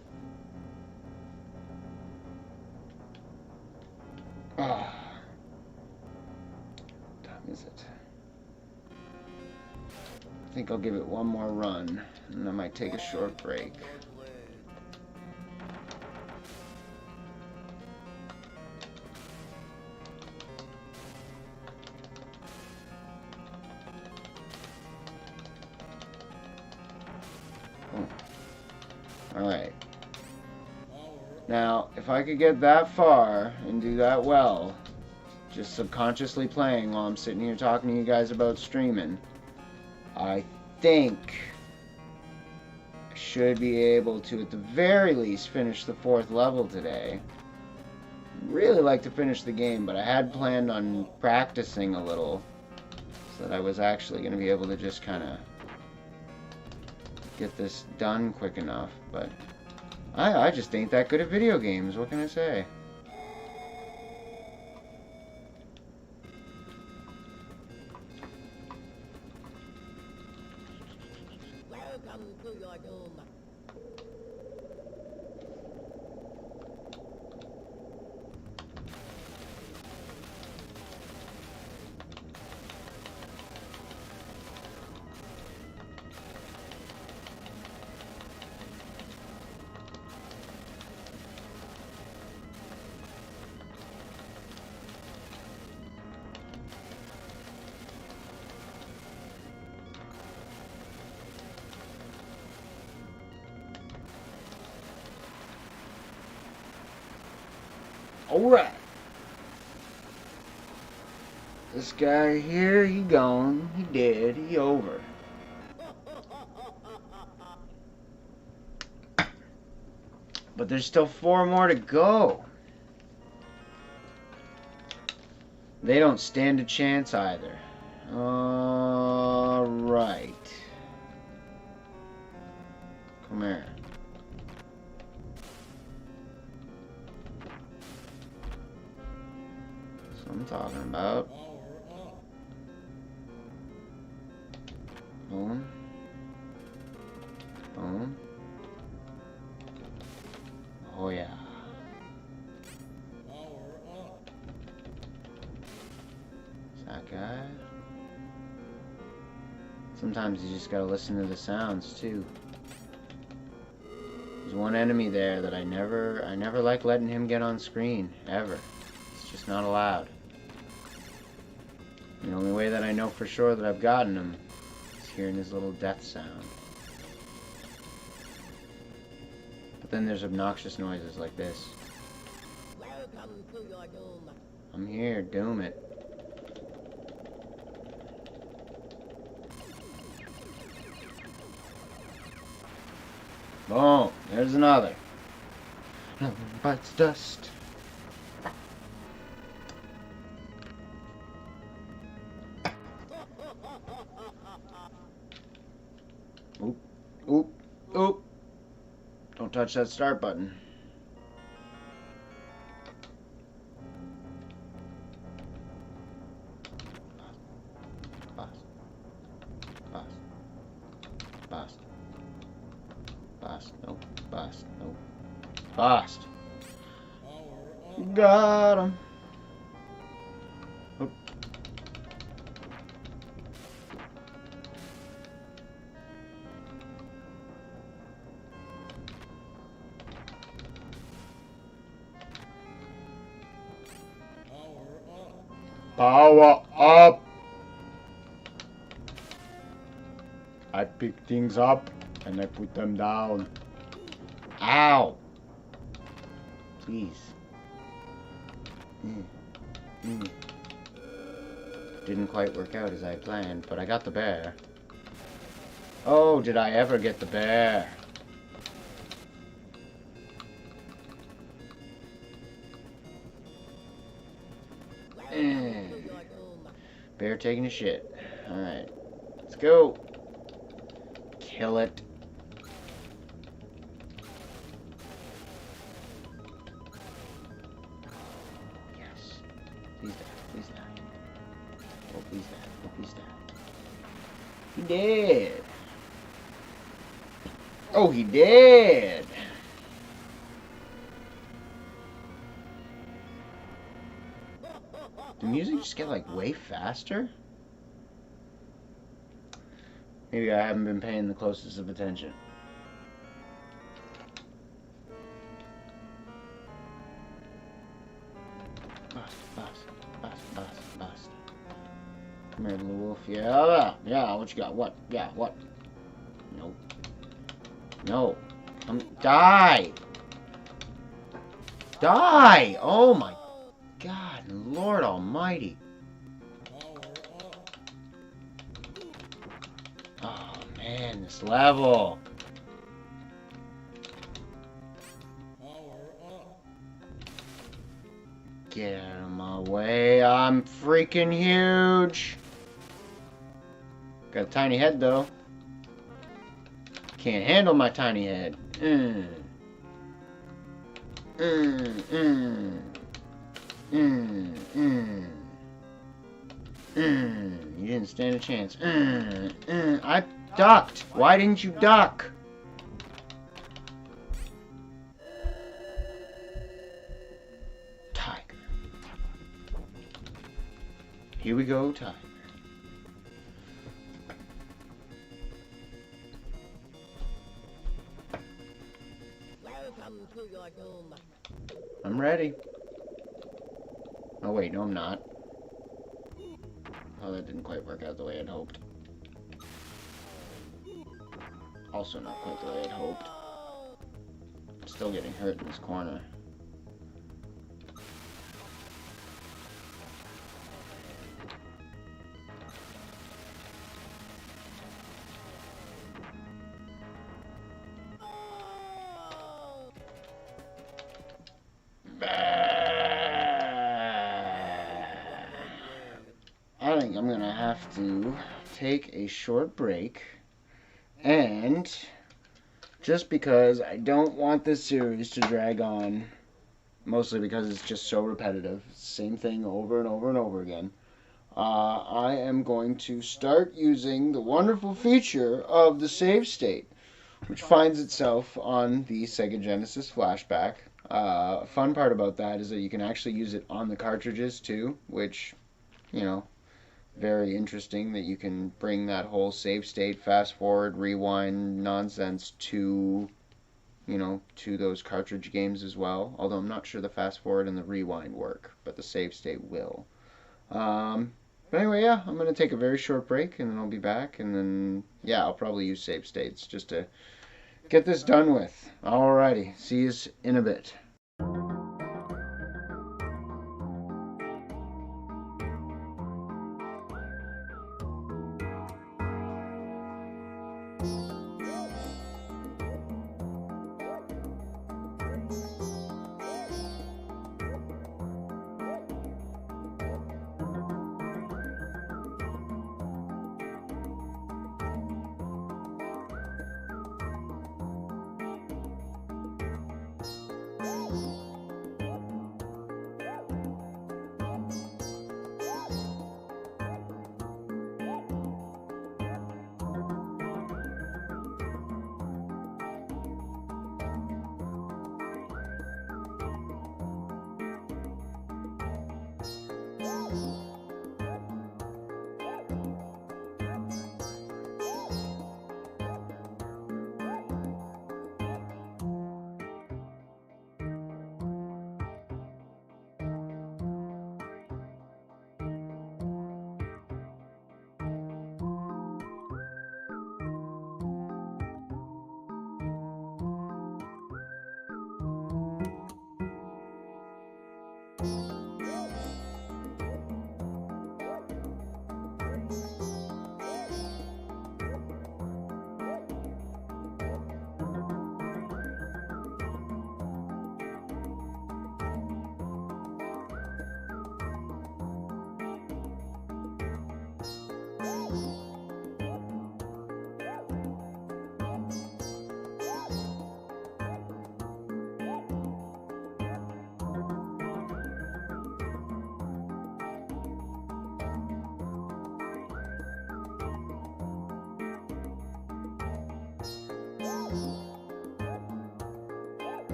A: Ah. What time is it? I think I'll give it one more run, and I might take a short break. Alright. Now, if I could get that far and do that well, just subconsciously playing while I'm sitting here talking to you guys about streaming, I think I should be able to, at the very least, finish the 4th level today. Really like to finish the game, but I had planned on practicing a little so that I was actually going to be able to just kind of get this done quick enough, but I just ain't that good at video games. What can I say?
B: Welcome to your doom.
A: Alright. This guy here, he gone. He dead. He over. But there's still 4 more to go. They don't stand a chance either. Alright. Come here. That's what I'm talking about. Boom. Boom. Oh yeah. Is that guy? Sometimes you just gotta listen to the sounds too. There's one enemy there that I never like letting him get on screen, ever. It's just not allowed. The only way that I know for sure that I've gotten him is hearing his little death sound. But then there's obnoxious noises like this.
B: Welcome to your doom.
A: I'm here, doom it. Boom, there's another. Nothing bites dust. Oop, oop, oop. Don't touch that start button. Bust. Bust. Bust. Bust. Nope. Bust. Nope. Bust. Got him. Oop. Power up. I pick things up and I put them down. Ow! Please. Didn't quite work out as I planned, but I got the bear. Oh, did I ever get the bear? Bear taking a shit. Alright. Let's go. Kill it. Yes. Please die. Please die. Oh, please die. Oh, please die. He did. Oh, he did. The music just get like way faster? Maybe I haven't been paying the closest of attention. Bust, bust, bust, bust, bust. Come here, little wolf. Yeah, yeah, what you got? What? Yeah, what? Nope. No. Die! Die! Oh my God, Lord Almighty. Oh man, this level. Get out of my way. I'm freaking huge. Got a tiny head though. Can't handle my tiny head. You didn't stand a chance. I ducked. Why didn't you duck? Tiger. Here we go, tiger.
B: Welcome to your doom.
A: I'm ready. Oh wait, no I'm not. Oh, that didn't quite work out the way I'd hoped. Also not quite the way I'd hoped. Still getting hurt in this corner. I think I'm gonna have to take a short break, and just because I don't want this series to drag on, mostly because it's just so repetitive, same thing over and over and over again, I am going to start using the wonderful feature of the save state, which finds itself on the Sega Genesis Flashback. Fun part about that is that you can actually use it on the cartridges too, which, you know, very interesting that you can bring that whole save state, fast forward, rewind nonsense to, you know, to those cartridge games as well. Although I'm not sure the fast forward and the rewind work, but the save state will. But anyway, yeah, I'm going to take a very short break and then I'll be back. And then, yeah, I'll probably use save states just to get this done with. Alrighty, see you in a bit.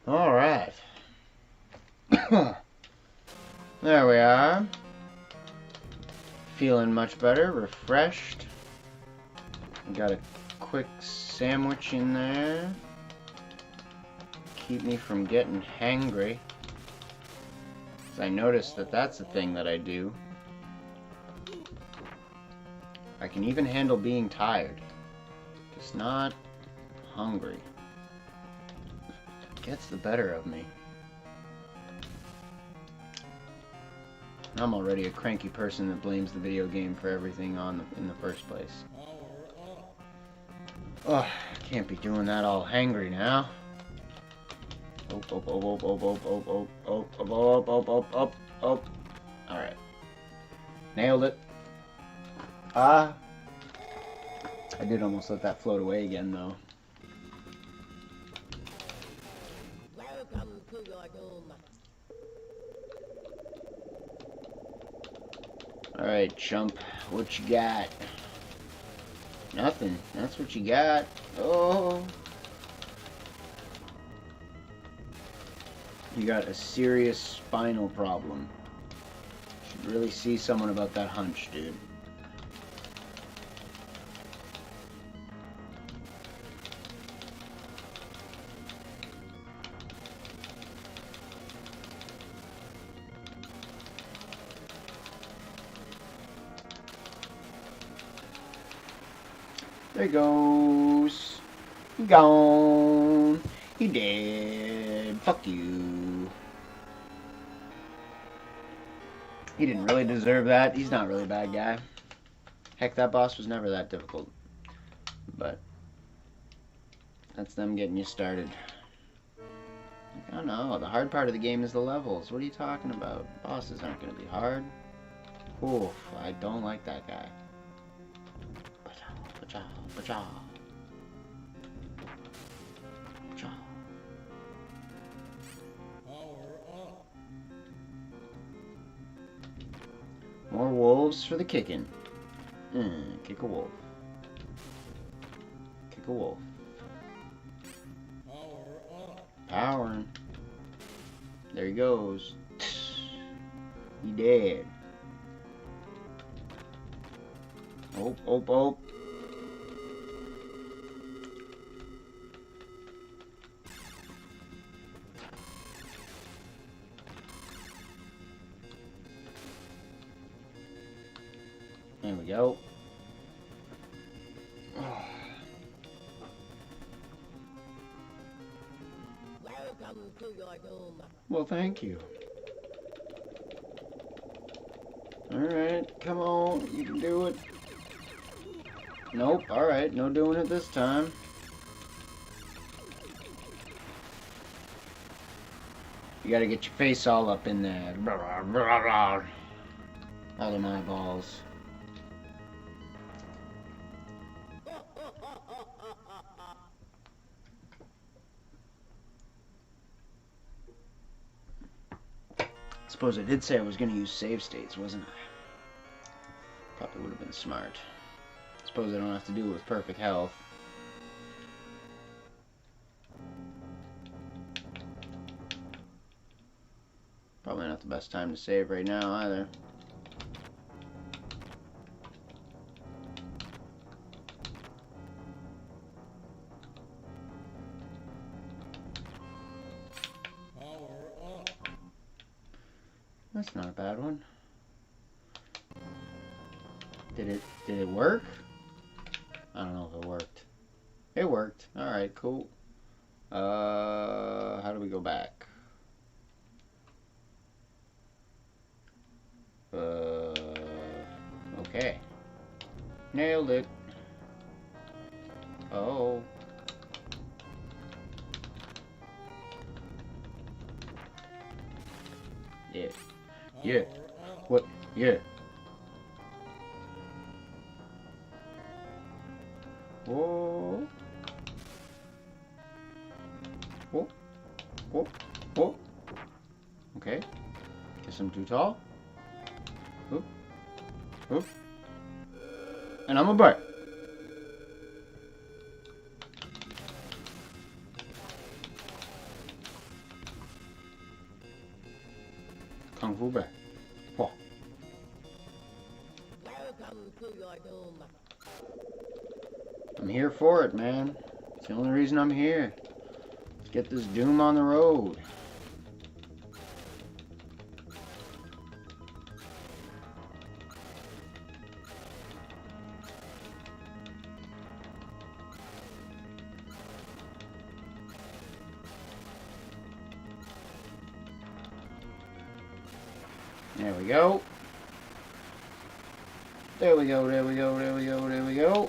A: Alright. There we are. Feeling much better, refreshed. Got a quick sandwich in there. Keep me from getting hangry. 'Cause I noticed that that's a thing that I do. I can even handle being tired. Just not hungry. Gets the better of me. I'm already a cranky person that blames the video game for everything in the first place. Oh, can't be doing that all hangry now. Alright. Nailed it. I did almost let that float away again though.
B: Welcome to your doom.
A: Alright, chump. What you got? Nothing. That's what you got. Oh. You got a serious spinal problem. Should really see someone about that hunch, dude. There he goes. He gone. He dead. Fuck you. He didn't really deserve that. He's not really a bad guy. Heck, that boss was never that difficult. But that's them getting you started. I don't know. The hard part of the game is the levels. What are you talking about? Bosses aren't going to be hard. Oof, I don't like that guy. Pacha, pacha. Pacha. More wolves for the kicking. Kick a wolf. Kick a wolf. Powering. There he goes. He dead. Oh, oh, oh. There we go.
B: Welcome to your doom.
A: Well, thank you. Alright, come on, you can do it. Nope, alright, no doing it this time. You gotta get your face all up in there. All of my balls. Suppose I did say I was going to use save states, wasn't I? Probably would have been smart. Suppose I don't have to do it with perfect health. Probably not the best time to save right now either. That's not a bad one. Did it work? I don't know if it worked. It worked. Alright, cool. How do we go back? Okay. Nailed it. Oh. Yeah. Yeah. What? Yeah. Whoa. Whoa. Whoa. Whoa. Okay. Guess I'm too tall. Oop. Oop. And I'm a bird. Kung Fu Bear. Whoa.
B: Welcome to your doom.
A: I'm here for it, man. It's the only reason I'm here. Let's get this doom on the road. There we go. There we go, there we go, there we go, there we go.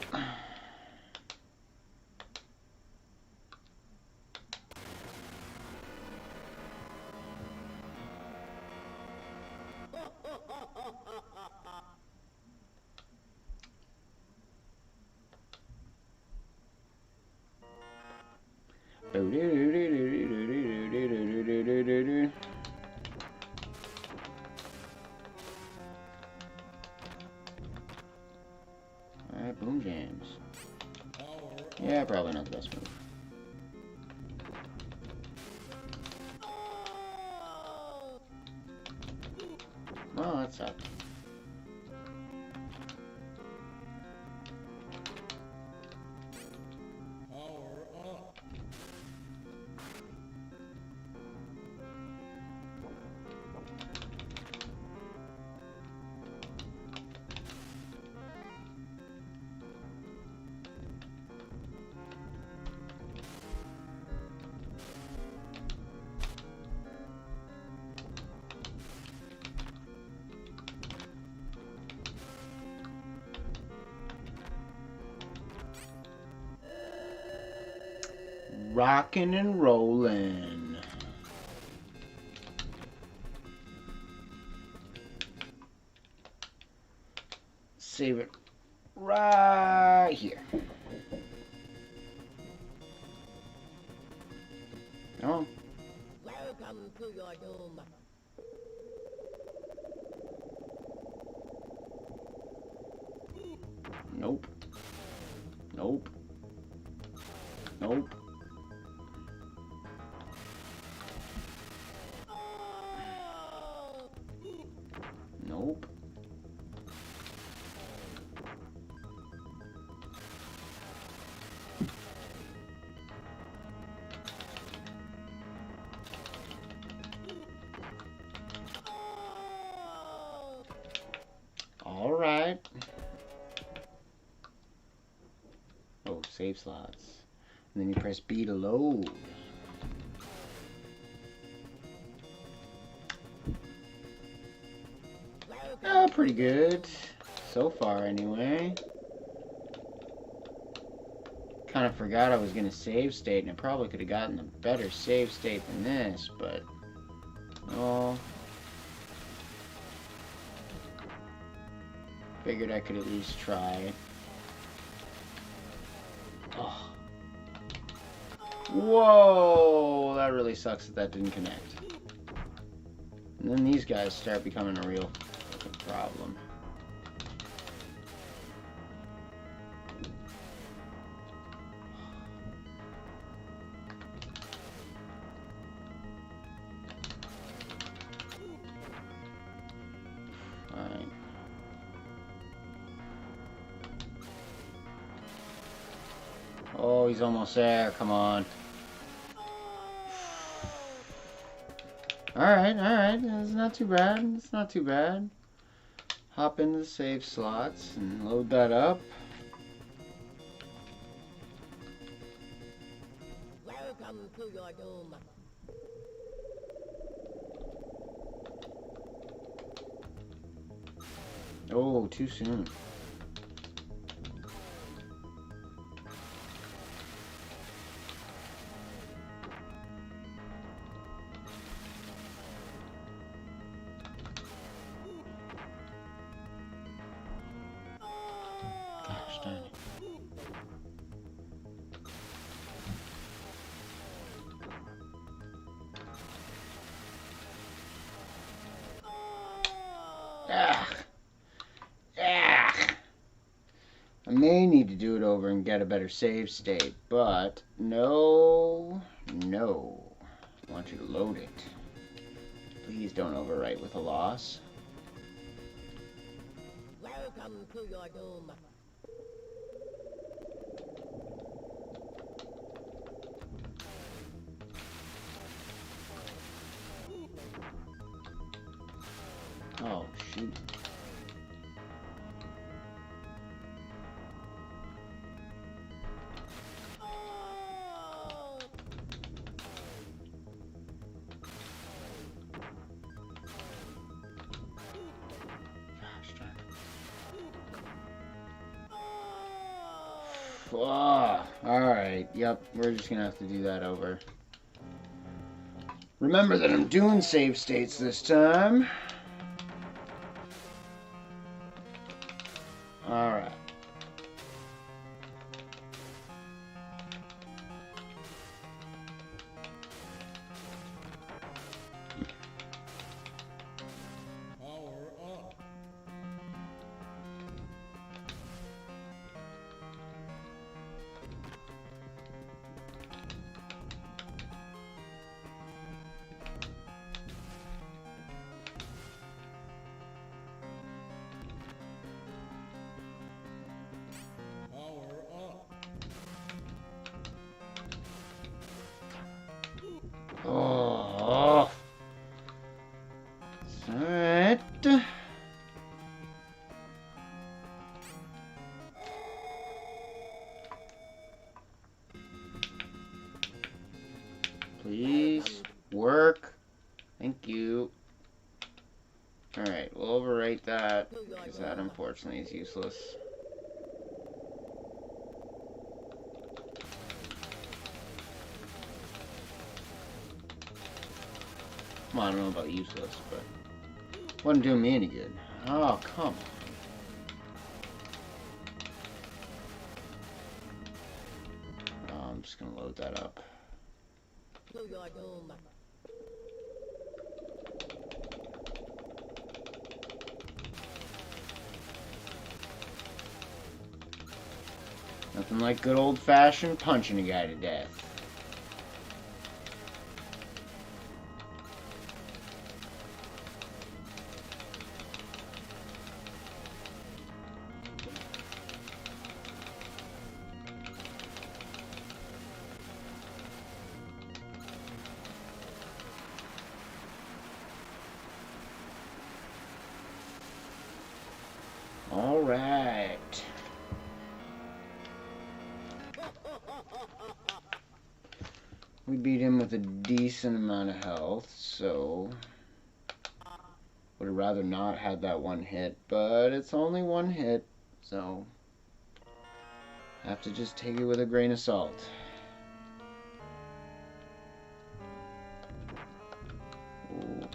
A: Alright, boom jams. Yeah, probably not the best move. Well, that sucked. Rockin' and rollin'. Save it right here. Come on.
B: Welcome to your doom.
A: Nope. Nope. Nope. Nope. All right. Oh, save slots. And then you press B to load. Oh, pretty good. So far, anyway. Kind of forgot I was going to save state, and I probably could have gotten a better save state than this, but... Oh. Figured I could at least try. Oh. Whoa! That really sucks that that didn't connect. And then these guys start becoming a real problem. Alright. Oh, he's almost there. Come on. Alright, alright. It's not too bad. It's not too bad. Hop into the save slots and load that up.
B: Welcome to your doom.
A: Oh, too soon. over and get a better save state. But no, no. I want you to load it. Please don't overwrite with a loss.
B: Welcome to your doom.
A: Oh, shoot.
B: Oh!
A: Gosh darn it.
B: Oh!
A: Alright, yep, we're just gonna have to do that over. Remember that I'm doing save states this time. Alright. Oh. Alright. Please work. Thank you. Alright, we'll overwrite that because that unfortunately is useless. Well, I don't know about useless, but wasn't doing me any good. Oh, come on. Oh, I'm just gonna load that up.
B: To your doom.
A: Nothing like good old-fashioned punching a guy to death. All right. We beat him with a decent amount of health, so would have rather not had that one hit, but it's only one hit, so have to just take it with a grain of salt. Ooh.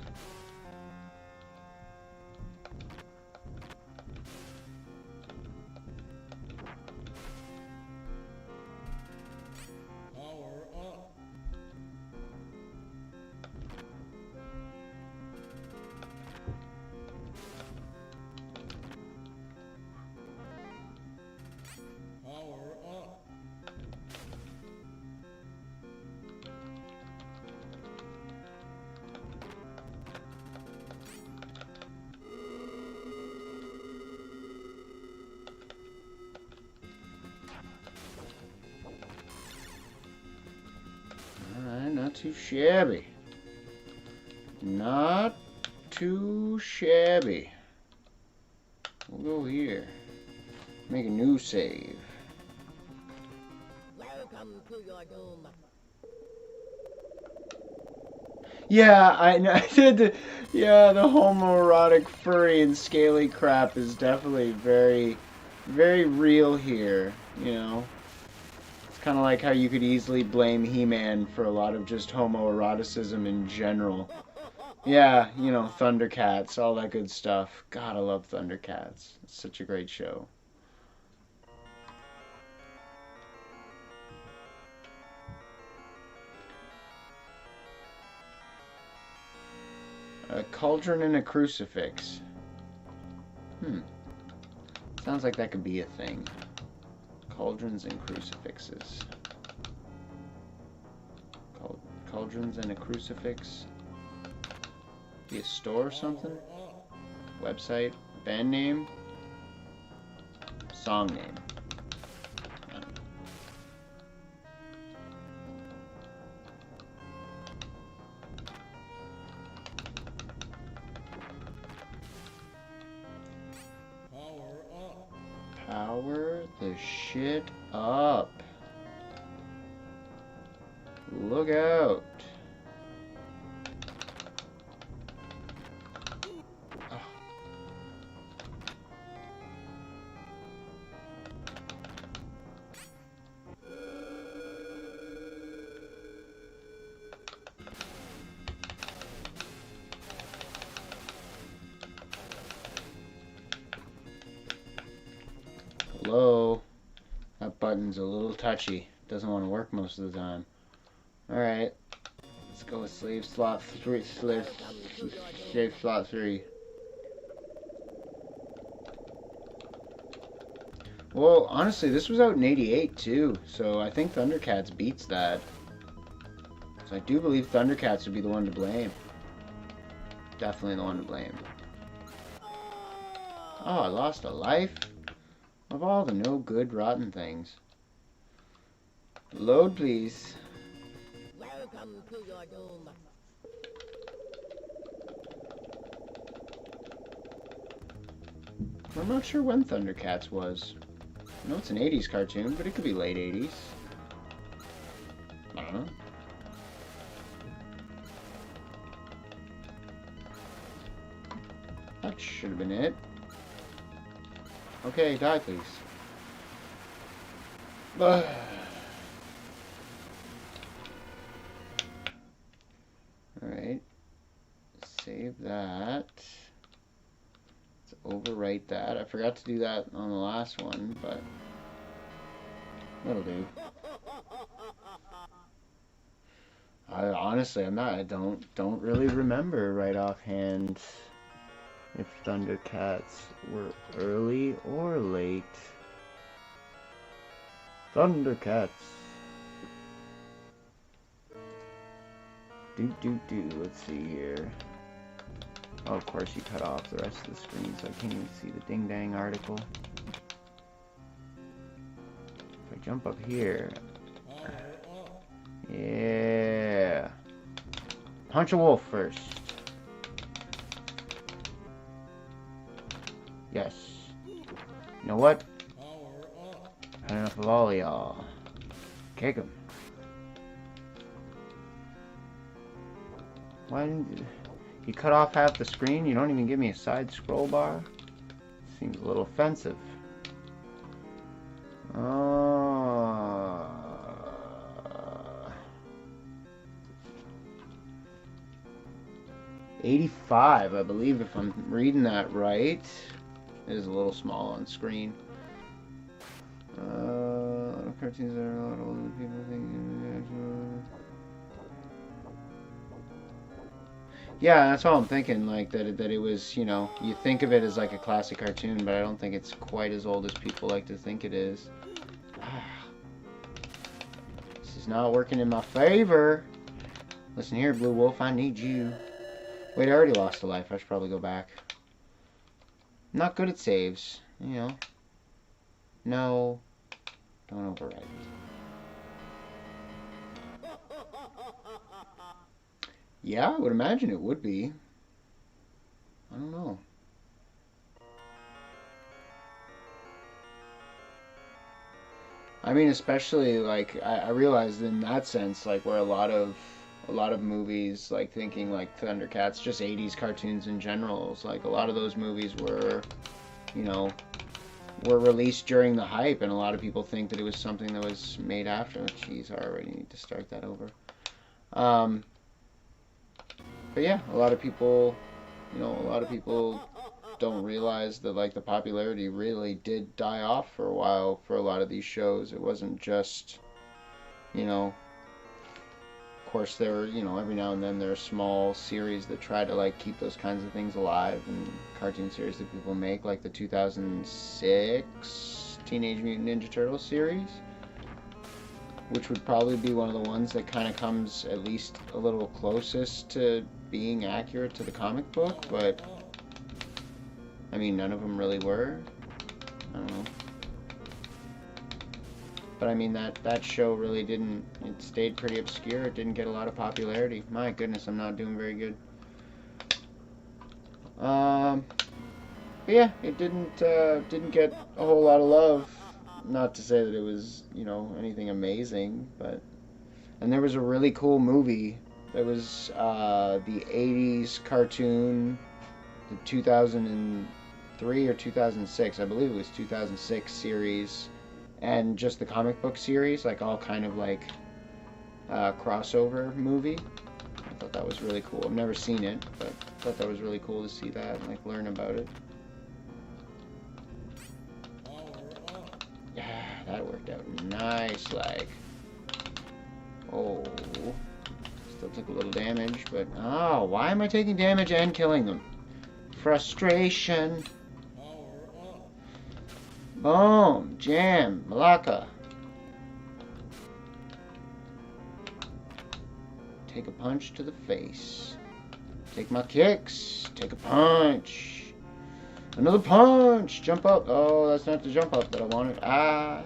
A: Alright, not too shabby. Not too shabby. We'll go here. Make a new save.
B: Welcome to your doom.
A: Yeah, I did the, yeah, the homoerotic furry and scaly crap is definitely very, very real here, you know. It's kind of like how you could easily blame He-Man for a lot of just homoeroticism in general. Yeah, you know, Thundercats, all that good stuff. God, I love Thundercats. It's such a great show. A cauldron and a crucifix. Sounds like that could be a thing. Cauldrons and crucifixes. Cauldrons and a crucifix. Be a store or something? Website? Band name? Song name? Power the shit up. Look out. Oh. Hello? That button's a little touchy. Doesn't want to work most of the time. Alright. Let's go with slave slot 3. Slave slot 3. Well, honestly, this was out in 88 too, so I think Thundercats beats that. So I do believe Thundercats would be the one to blame. Definitely the one to blame. Oh, I lost a life? Of all the no good rotten things. Load, please.
B: Welcome to your doom.
A: I'm not sure when Thundercats was. I know it's an 80s cartoon, but it could be late 80s. I don't know. That should have been it. Okay, die please. Alright. Save that. Let's overwrite that. I forgot to do that on the last one, but that'll do. Honestly, I don't really remember right offhand if Thundercats were early or late. Thundercats. Let's see here. Oh, of course you cut off the rest of the screen, so I can't even see the ding dang article. If I jump up here. Yeah. Punch a wolf first. Yes. You know what? Had enough of all of y'all. Kick him. Why didn't you cut off half the screen? You don't even give me a side scroll bar? Seems a little offensive. 85, I believe, if I'm reading that right. It is a little small on screen. A lot of cartoons that are a lot older people think. Yeah, that's all I'm thinking. Like that it was, you know, you think of it as like a classic cartoon, but I don't think it's quite as old as people like to think it is. This is not working in my favor. Listen here, Blue Wolf, I need you. Wait, I already lost a life. I should probably go back. I'm not good at saves, you know. No. Don't overwrite. Yeah, I would imagine it would be. I don't know. I mean, especially, like, I realized in that sense, like, where a lot of movies, like, thinking, like, Thundercats, just 80s cartoons in general, it's like, a lot of those movies were, you know, were released during the hype, and a lot of people think that it was something that was made after. Jeez, I already need to start that over. But yeah, a lot of people, you know, don't realize that, like, the popularity really did die off for a while for a lot of these shows. It wasn't just, you know, of course there were, you know, every now and then there are small series that try to, like, keep those kinds of things alive, and cartoon series that people make, like the 2006, Teenage Mutant Ninja Turtles series, which would probably be one of the ones that kind of comes at least a little closest to being accurate to the comic book, but I mean, none of them really were. I don't know. But I mean, that show really didn't, it stayed pretty obscure. It didn't get a lot of popularity. My goodness, I'm not doing very good. But yeah, it didn't get a whole lot of love. Not to say that it was, you know, anything amazing, but... And there was a really cool movie. There was the 80s cartoon, the 2003 or 2006, I believe it was 2006 series, and just the comic book series, like all kind of like crossover movie. I thought that was really cool. I've never seen it, but I thought that was really cool to see that and like learn about it. Yeah, that worked out nice, like. Oh, still took a little damage, but oh, why am I taking damage and killing them? Frustration. Boom, jam, malaka. Take a punch to the face. Take my kicks. Take a punch. Another punch. Jump up. Oh, that's not the jump up that I wanted. Ah.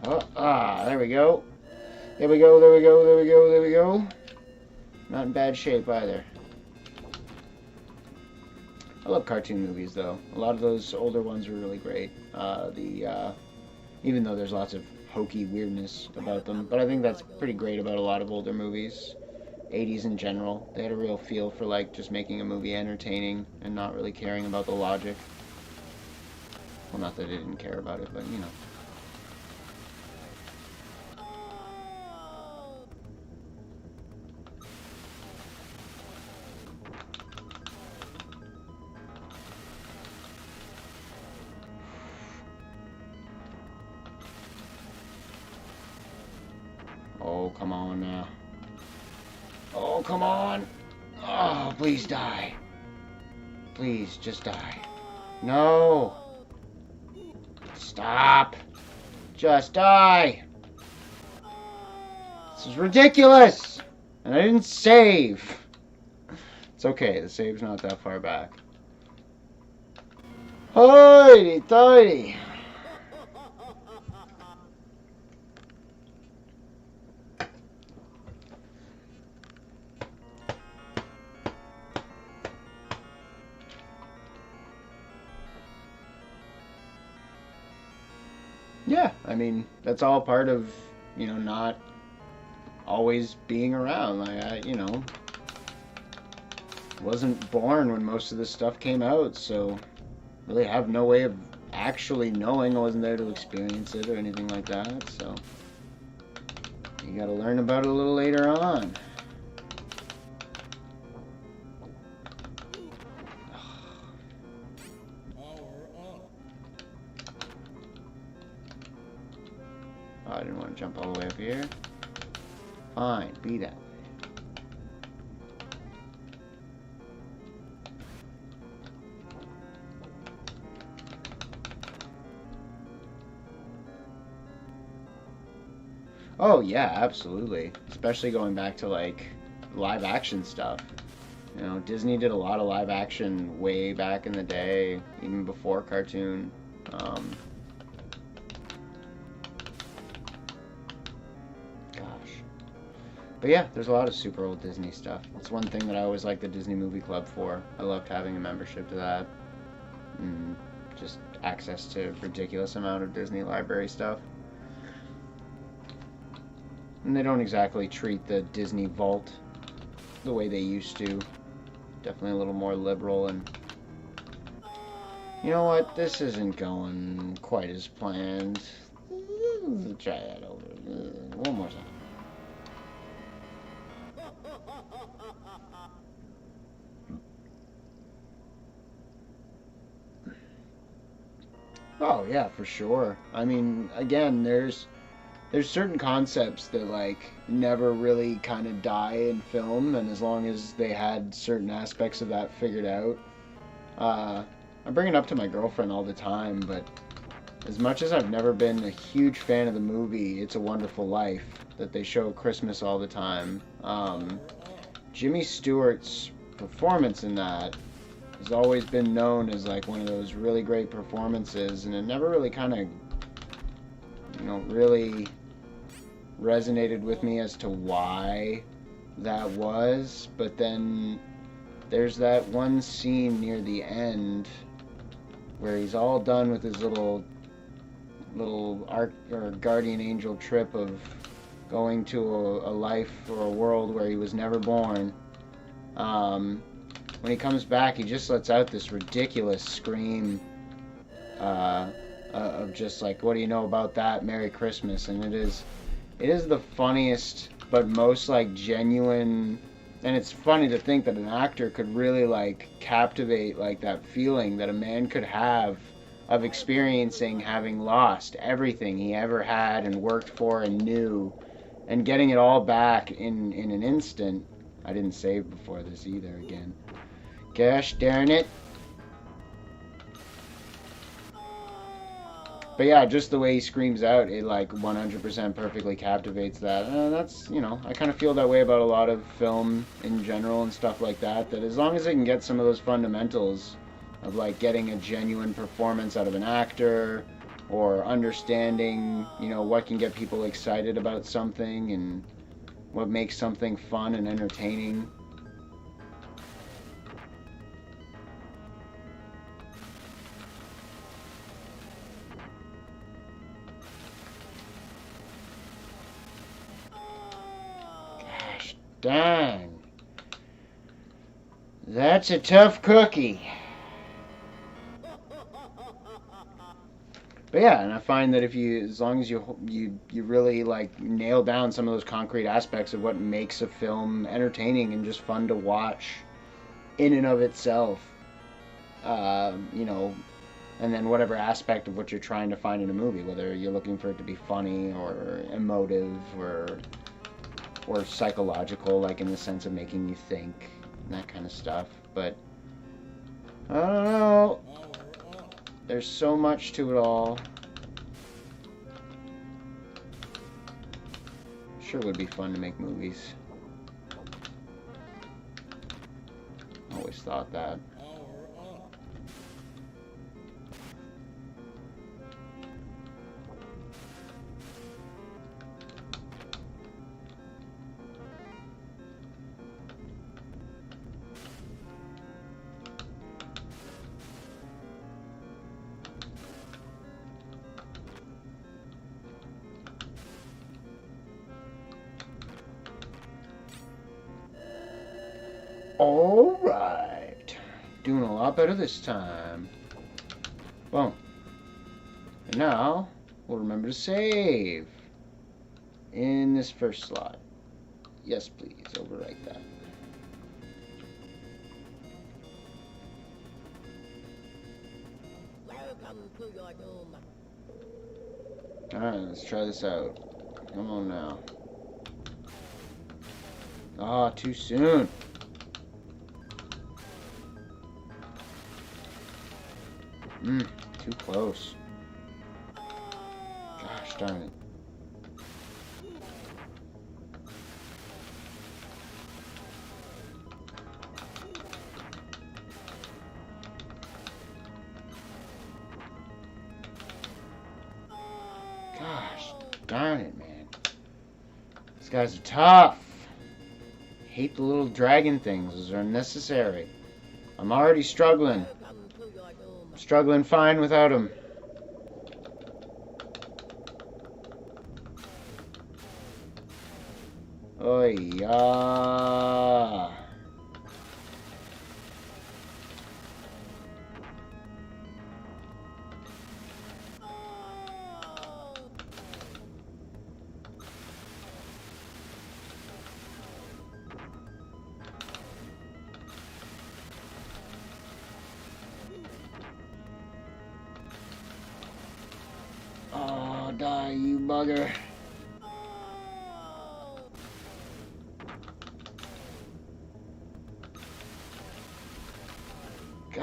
A: Oh, there we go. There we go, there we go, there we go, there we go. Not in bad shape either. I love cartoon movies, though. A lot of those older ones were really great. Even though there's lots of hokey weirdness about them. But I think that's pretty great about a lot of older movies. 80s in general. They had a real feel for, like, just making a movie entertaining and not really caring about the logic. Well, not that I didn't care about it, but, you know. Oh, come on now. Oh, come on. Oh, please die. Please, just die. No. Stop. Just die. This is ridiculous. And I didn't save. It's okay. The save's not that far back. Hoity-toity. Yeah, I mean, that's all part of, you know, not always being around. Like, I, you know, wasn't born when most of this stuff came out, so really have no way of actually knowing. I wasn't there to experience it or anything like that, so you gotta learn about it a little later on. Oh, I didn't want to jump all the way up here. Fine, be that way. Oh yeah, absolutely. Especially going back to like live action stuff. You know, Disney did a lot of live action way back in the day, even before cartoon. But yeah, there's a lot of super old Disney stuff. It's one thing that I always liked the Disney Movie Club for. I loved having a membership to that. And just access to a ridiculous amount of Disney library stuff. And they don't exactly treat the Disney Vault the way they used to. Definitely a little more liberal and... You know what? This isn't going quite as planned. Let's try that over. One more time. Oh yeah, for sure. I mean, again, there's certain concepts that like never really kind of die in film, and as long as they had certain aspects of that figured out, I bring it up to my girlfriend all the time, but as much as I've never been a huge fan of the movie It's a Wonderful Life that they show at Christmas all the time, Jimmy Stewart's performance in that has always been known as like one of those really great performances, and it never really kind of, really resonated with me as to why that was. But then there's that one scene near the end where he's all done with his little arc or guardian angel trip of going to a life or a world where he was never born. When he comes back, he just lets out this ridiculous scream of just like, what do you know about that? Merry Christmas. And it is the funniest but most like genuine, and it's funny to think that an actor could really like captivate like that feeling that a man could have of experiencing having lost everything he ever had and worked for and knew, and getting it all back in an instant. I didn't save before this either again. Gosh darn it. But yeah, just the way he screams out, it like 100% perfectly captivates that. That's, I kind of feel that way about a lot of film in general and stuff like that, that as long as they can get some of those fundamentals of like getting a genuine performance out of an actor, or understanding, what can get people excited about something and what makes something fun and entertaining. Gosh dang. That's a tough cookie. But yeah, and I find that as long as you really like nail down some of those concrete aspects of what makes a film entertaining and just fun to watch in and of itself, and then whatever aspect of what you're trying to find in a movie, whether you're looking for it to be funny or emotive or psychological, like in the sense of making you think and that kind of stuff. But I don't know. There's so much to it all. Sure would be fun to make movies. Always thought that. Alright. Doing a lot better this time. Boom. And now, we'll remember to save in this first slot. Yes, please. Overwrite that.
B: Welcome to your doom.
A: Alright, let's try this out. Come on now. Ah, too soon. Too close. Gosh darn it. Gosh darn it, man. These guys are tough. Hate the little dragon things. Those are unnecessary. I'm already struggling. Struggling fine without him. Oh yeah. Oh, die, you bugger.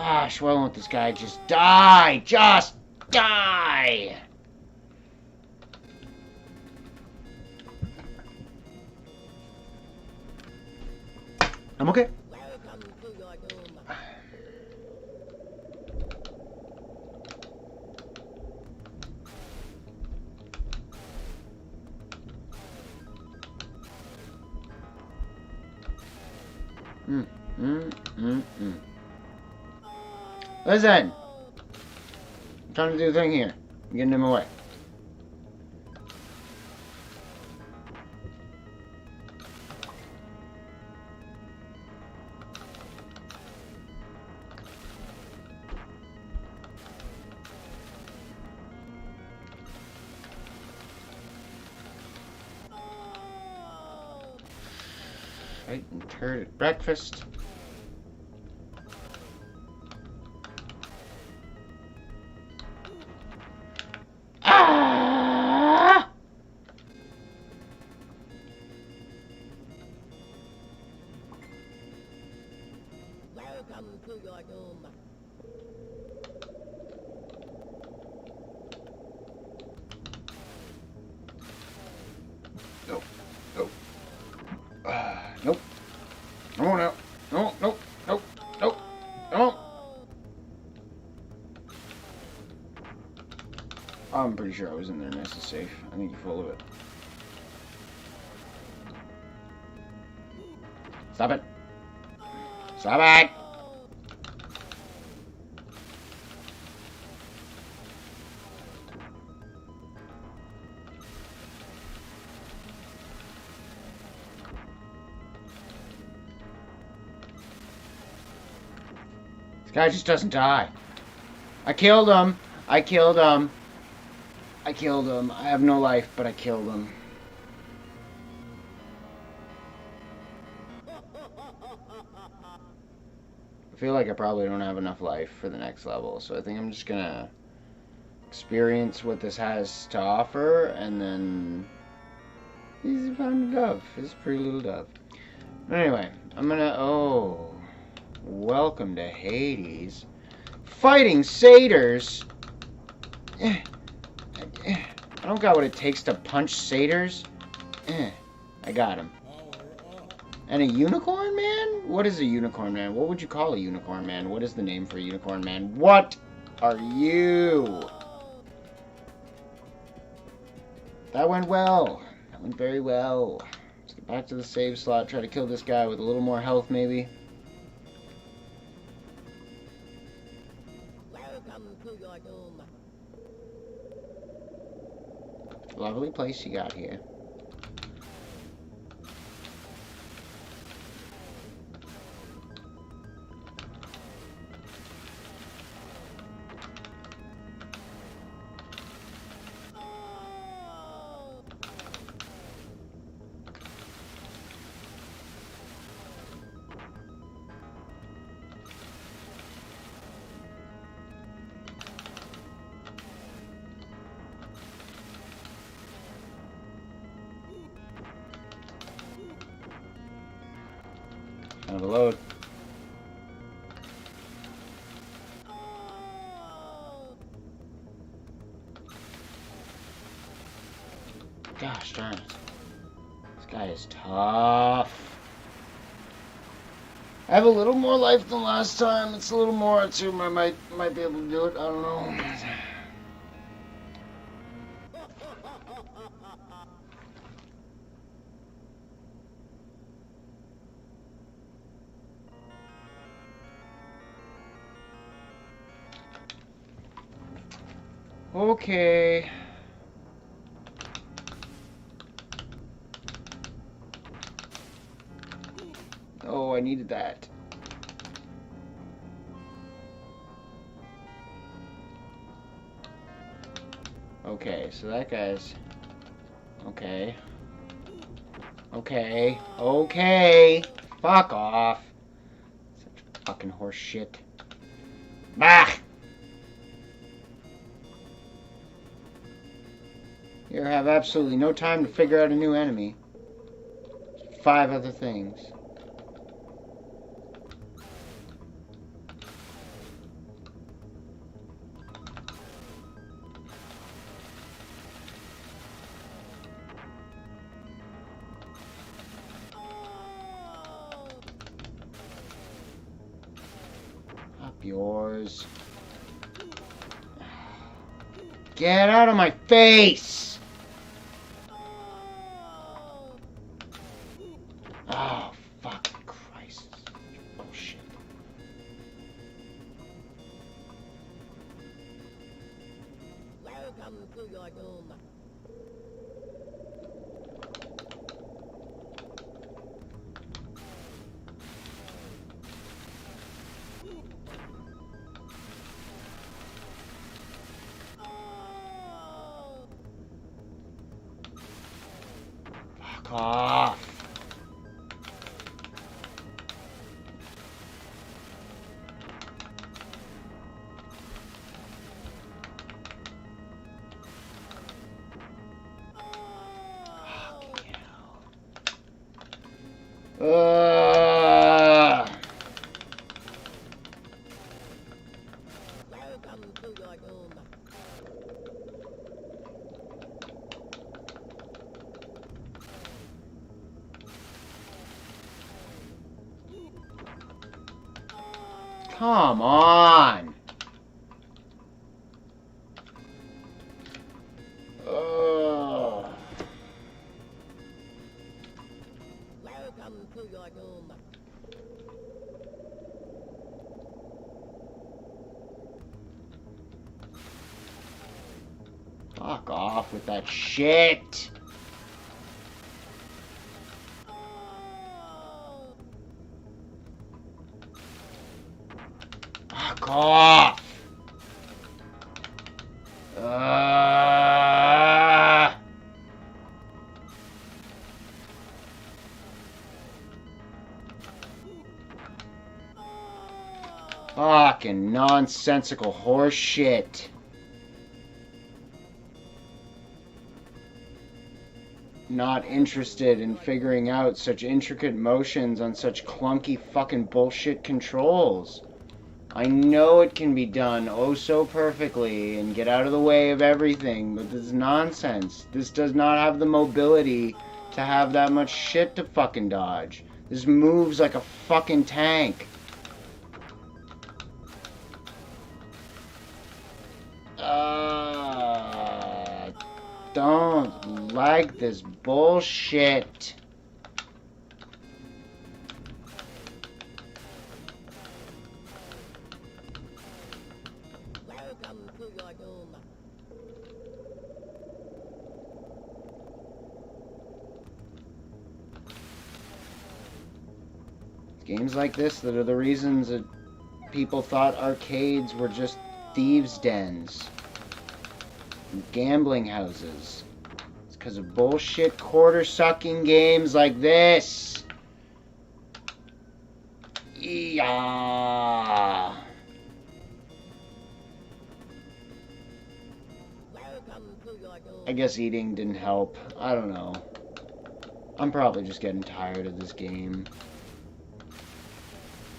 A: Gosh, why won't this guy just die? Just die! I'm okay.
B: Welcome to your doom.
A: Listen! I'm trying to do a thing here. I'm getting in my way. Right, and turd at breakfast. Ah!
B: Welcome to your doom.
A: Nope. Nope. Nope. No, no. No, nope. Nope. Nope. No. I'm pretty sure I was in their nest is safe. I think you're full of it. Stop it. Stop it! This guy just doesn't die. I killed him. I killed him. I killed him. I have no life, but I killed him. I feel like I probably don't have enough life for the next level, so I think I'm just gonna experience what this has to offer, and then he's found a dove. He's a pretty little dove. Anyway, I'm gonna... Oh, welcome to Hades. Fighting satyrs. I don't got what it takes to punch satyrs. I got him. And a unicorn man? What is a unicorn man? What would you call a unicorn man? What is the name for a unicorn man? What are you? That went well. That went very well. Let's get back to the save slot. Try to kill this guy with a little more health, maybe.
B: Welcome to your doom.
A: Lovely place you got here. Kind of a load. Gosh darn it. This guy is tough. I have a little more life than last time. It's a little more. I assume I might be able to do it. I don't know. Okay. Oh, I needed that. Okay, so that guy's... Okay. Okay. Okay. Fuck off. Such fucking horse shit. Bah! You have absolutely no time to figure out a new enemy. 5 other things. yours. Get out of my face! Oh, fucking Christ. Bullshit.
B: Welcome to your doom.
A: Fuck off.
B: Welcome to your doom.
A: Come on.
B: Welcome to your doom.
A: Fuck off with that shit. Fuck off. Fucking nonsensical horse shit. Not interested in figuring out such intricate motions on such clunky fucking bullshit controls. I know it can be done oh so perfectly and get out of the way of everything, but this is nonsense. This does not have the mobility to have that much shit to fucking dodge. This moves like a fucking tank. Don't like this bullshit.
B: Welcome to your doom.
A: Games like this that are the reasons that people thought arcades were just thieves' dens. Gambling houses. It's because of bullshit quarter-sucking games like this. Yeah.
B: Welcome to your doom.
A: I guess eating didn't help. I don't know. I'm probably just getting tired of this game.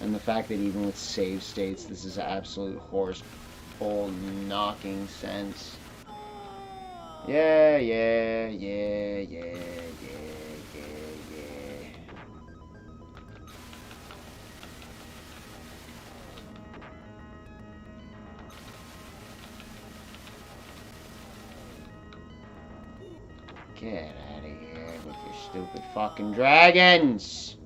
A: And the fact that even with save states, this is absolute horse bull knocking sense. Yeah. Get out of here with your stupid fucking dragons!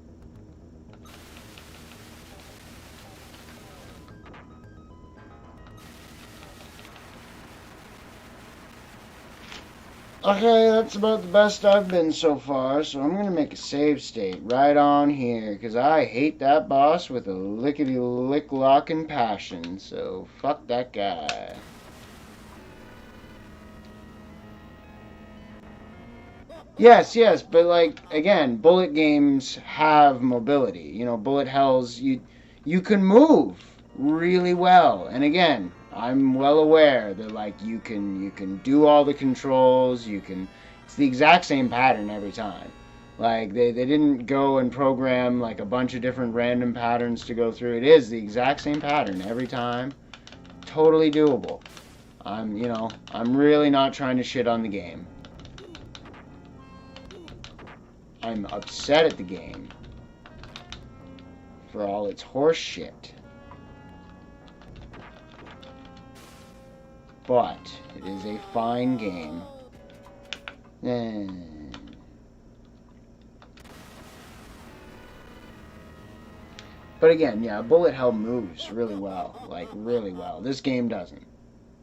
A: Okay, that's about the best I've been so far, so I'm gonna make a save state right on here, because I hate that boss with a lickety-lick-lockin' passion, so fuck that guy. Yes, but like, again, bullet games have mobility. You know, bullet hells, you can move really well, and again, I'm well aware that like you can do all the controls, it's the exact same pattern every time. Like they didn't go and program like a bunch of different random patterns to go through. It is the exact same pattern every time. Totally doable. I'm really not trying to shit on the game. I'm upset at the game for all its horse shit. but it is a fine game. But again, yeah, bullet hell moves really well, like really well. This game doesn't.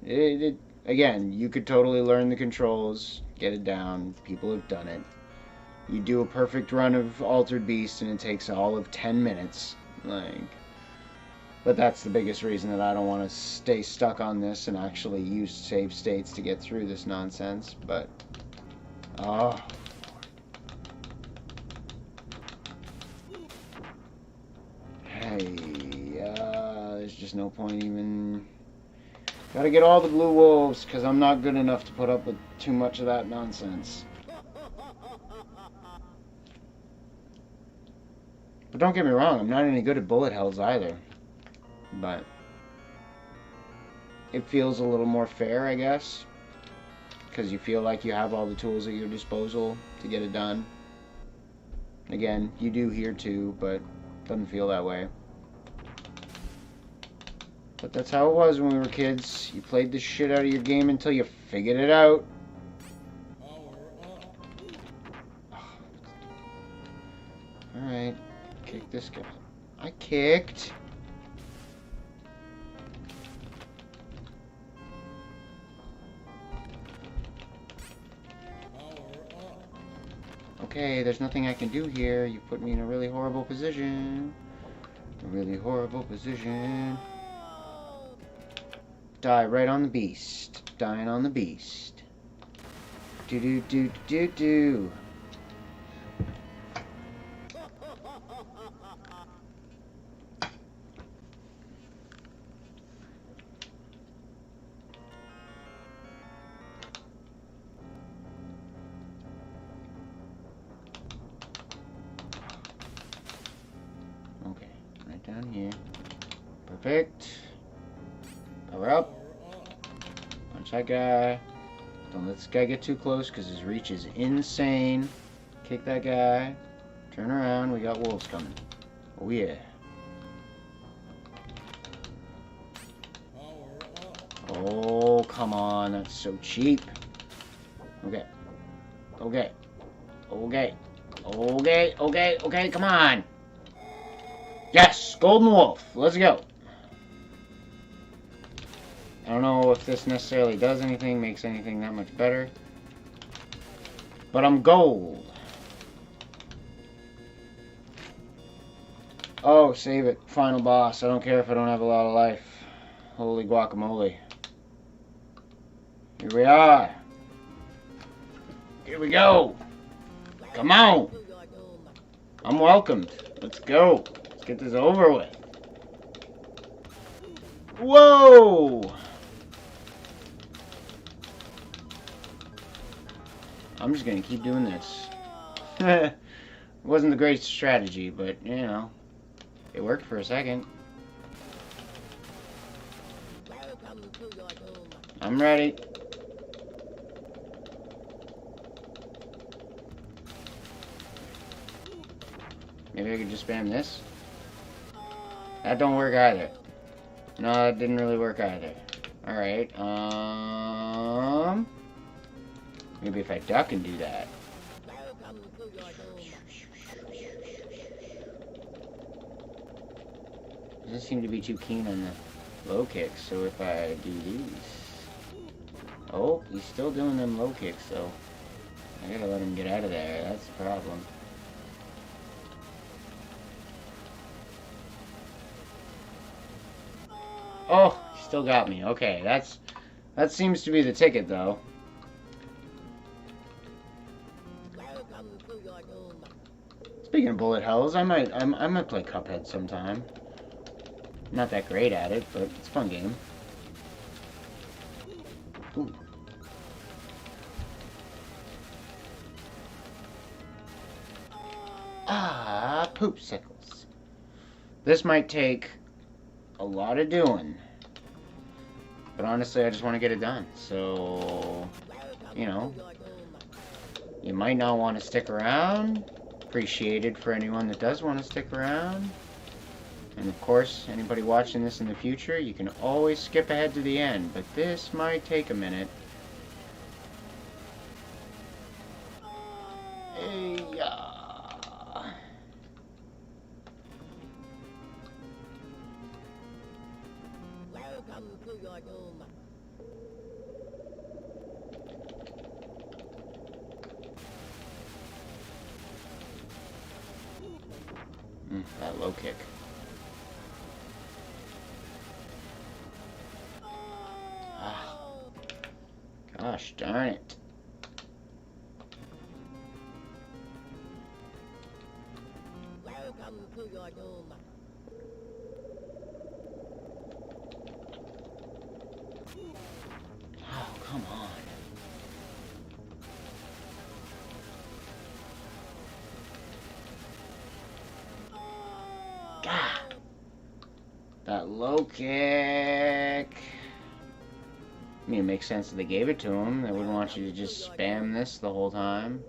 A: Again, you could totally learn the controls, get it down. People have done it. You do a perfect run of Altered Beast, and it takes all of 10 minutes. But that's the biggest reason that I don't want to stay stuck on this and actually use save states to get through this nonsense. But oh. Hey, there's just no point even. Gotta get all the blue wolves, because I'm not good enough to put up with too much of that nonsense. But don't get me wrong, I'm not any good at bullet hells either. But it feels a little more fair, I guess. Because you feel like you have all the tools at your disposal to get it done. Again, you do here too, but doesn't feel that way. But that's how it was when we were kids. You played the shit out of your game until you figured it out. Alright, kick this guy. I kicked. Okay, there's nothing I can do here. You put me in a really horrible position. A really horrible position. Die right on the beast. Dying on the beast. Do do do do do. Okay, right down here. Perfect. Power up. Punch that guy. Don't let this guy get too close because his reach is insane. Kick that guy. Turn around. We got wolves coming. Oh yeah. Oh, come on. That's so cheap. Okay. Okay. Okay. Okay. Okay. Okay. Come on. Yes! Golden Wolf. Let's go. I don't know if this necessarily does anything, makes anything that much better. But I'm gold. Oh, save it. Final boss. I don't care if I don't have a lot of life. Holy guacamole. Here we are. Here we go. Come on. I'm welcomed. Let's go. Let's get this over with. Whoa! I'm just gonna keep doing this. It wasn't the greatest strategy, but, you know, it worked for a second. I'm ready. Maybe I could just spam this? That don't work either. No, that didn't really work either. Alright, maybe if I duck and do that. Doesn't seem to be too keen on the low kicks, so if I do these... Oh, he's still doing them low kicks, so I gotta let him get out of there. That's the problem. Oh, he still got me. Okay, that seems to be the ticket, though. Speaking of bullet hells, I might play Cuphead sometime. Not that great at it, but it's a fun game. Ooh. Ah, poopsicles. This might take a lot of doing, but honestly I just want to get it done, so you know, you might not want to stick around. Appreciated for anyone that does want to stick around, And of course, anybody watching this in the future, you can always skip ahead to the end, but this might take a minute.
B: Welcome to your doom.
A: That low kick. Ah, gosh darn it.
B: Welcome to your doom.
A: Oh, come on. Gah! That low kick. I mean, it makes sense that they gave it to him. They wouldn't want you to just spam this the whole time.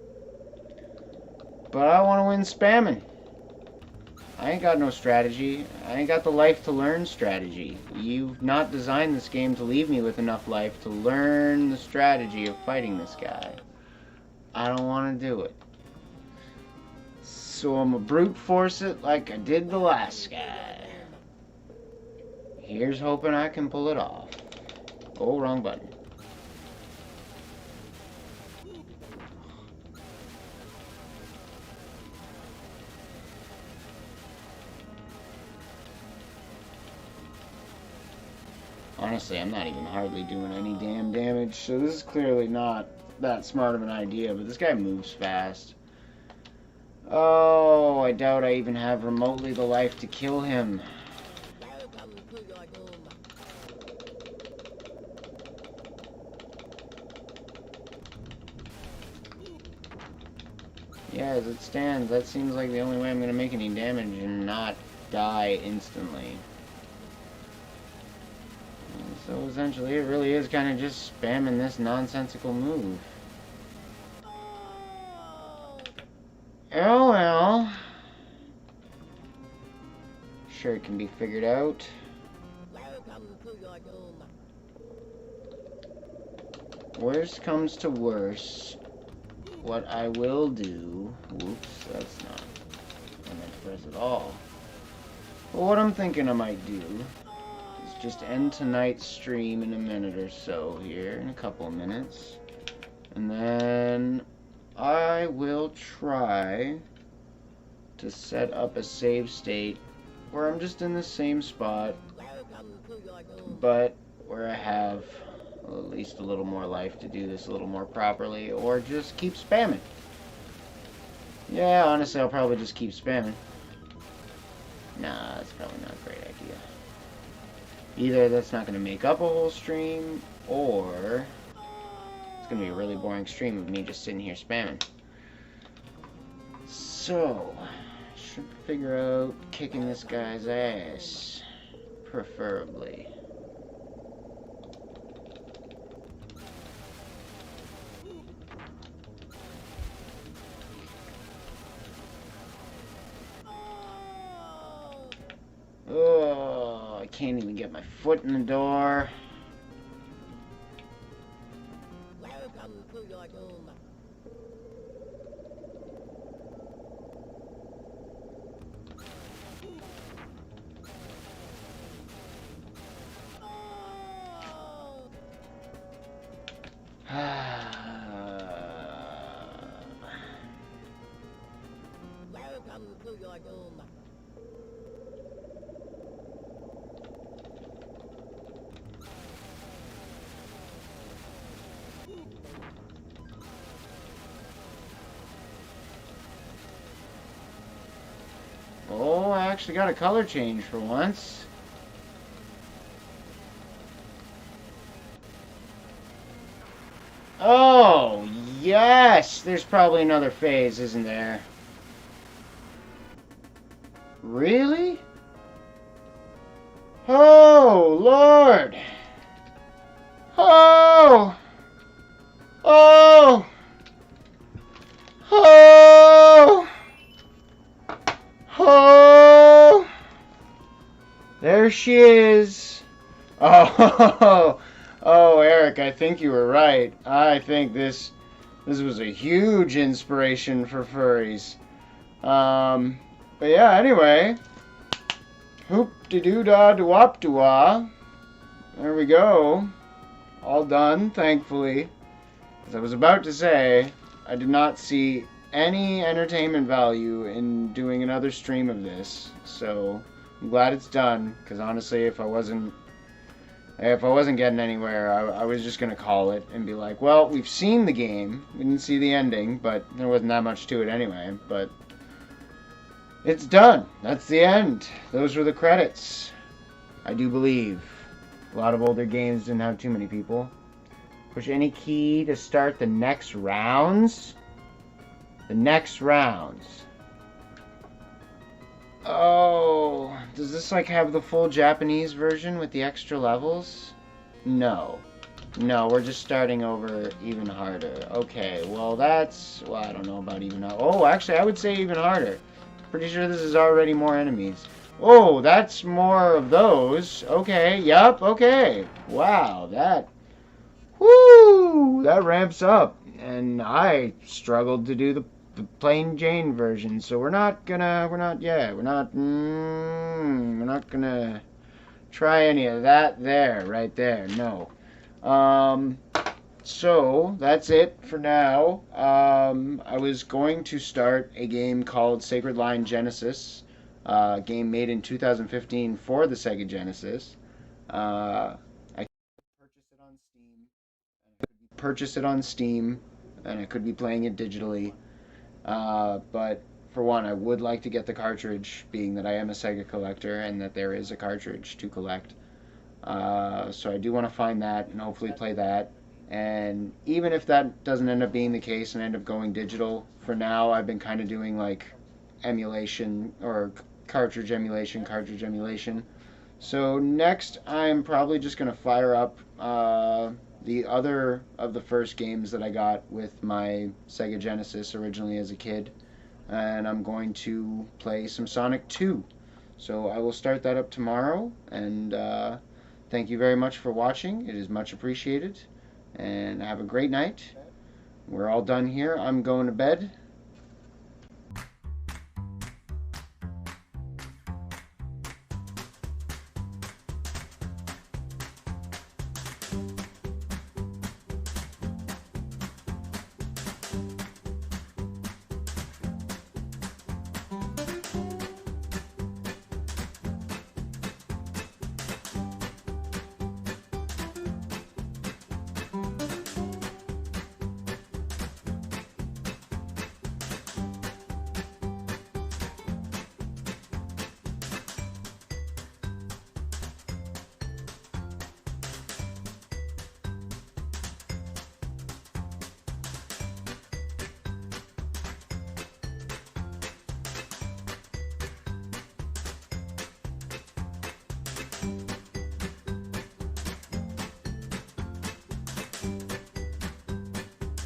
A: But I want to win spamming. I ain't got no strategy. I ain't got the life to learn strategy. You've not designed this game to leave me with enough life to learn the strategy of fighting this guy. I don't want to do it. So I'm gonna brute force it like I did the last guy. Here's hoping I can pull it off. Oh, wrong button. Honestly, I'm not even hardly doing any damn damage, so this is clearly not that smart of an idea, but this guy moves fast. Oh, I doubt I even have remotely the life to kill him.
B: Welcome to your doom.
A: Yeah, as it stands, that seems like the only way I'm going to make any damage and not die instantly. And so essentially, it really is kind of just spamming this nonsensical move. Oh well. Sure, it can be figured out.
B: Welcome to your doom.
A: Worst comes to worst, what I will do... Whoops, that's not what I meant to press at all. But what I'm thinking I might do is just end tonight's stream in a minute or so here, in a couple of minutes. And then I will try to set up a save state where I'm just in the same spot,
B: Welcome to your doom.
A: but where I have at least a little more life to do this a little more properly, or just keep spamming. Yeah, honestly, I'll probably just keep spamming. Nah, that's probably not a great idea. Either that's not going to make up a whole stream, or it's going to be a really boring stream of me just sitting here spamming. So, I should figure out kicking this guy's ass, preferably. Oh, I can't even get my foot in the door.
B: Welcome to your doom. Welcome to your doom.
A: Oh, I actually got a color change for once. Oh, yes! There's probably another phase, isn't there? Really? Oh, Lord! Oh! Oh! Oh! Oh! There she is. Oh, oh, Eric, I think you were right. I think this was a huge inspiration for furries. But yeah, anyway. Hoop-de-doo-dah-doo-wop-doo-wah. There we go. All done, thankfully. As I was about to say, I did not see any entertainment value in doing another stream of this. So, I'm glad it's done, because honestly, if I wasn't getting anywhere, I was just going to call it and be like, well, we've seen the game. We didn't see the ending, but there wasn't that much to it anyway. But it's done. That's the end. Those were the credits. I do believe. A lot of older games didn't have too many people. Push any key to start the next rounds. The next rounds. Oh, does this like have the full Japanese version with the extra levels? No. No, we're just starting over even harder. Okay, well that's, well I don't know about even harder. Oh, actually I would say even harder. Pretty sure this is already more enemies. Oh, that's more of those. Okay, yup, okay. Wow, that, whoo, that ramps up. And I struggled to do the plain Jane version, so we're not gonna try any of that there, right there, no. So, that's it for now. I was going to start a game called Sacred Line Genesis, a game made in 2015 for the Sega Genesis. I could purchase it on Steam, and I could be playing it digitally. But for one, I would like to get the cartridge, being that I am a Sega collector and that there is a cartridge to collect. So I do want to find that and hopefully play that. And even if that doesn't end up being the case and end up going digital, for now I've been kind of doing like emulation or cartridge emulation. So next I'm probably just going to fire up the other of the first games that I got with my Sega Genesis originally as a kid, and I'm going to play some Sonic 2. So I will start that up tomorrow, and thank you very much for watching. It is much appreciated, and have a great night. We're all done here. I'm going to bed.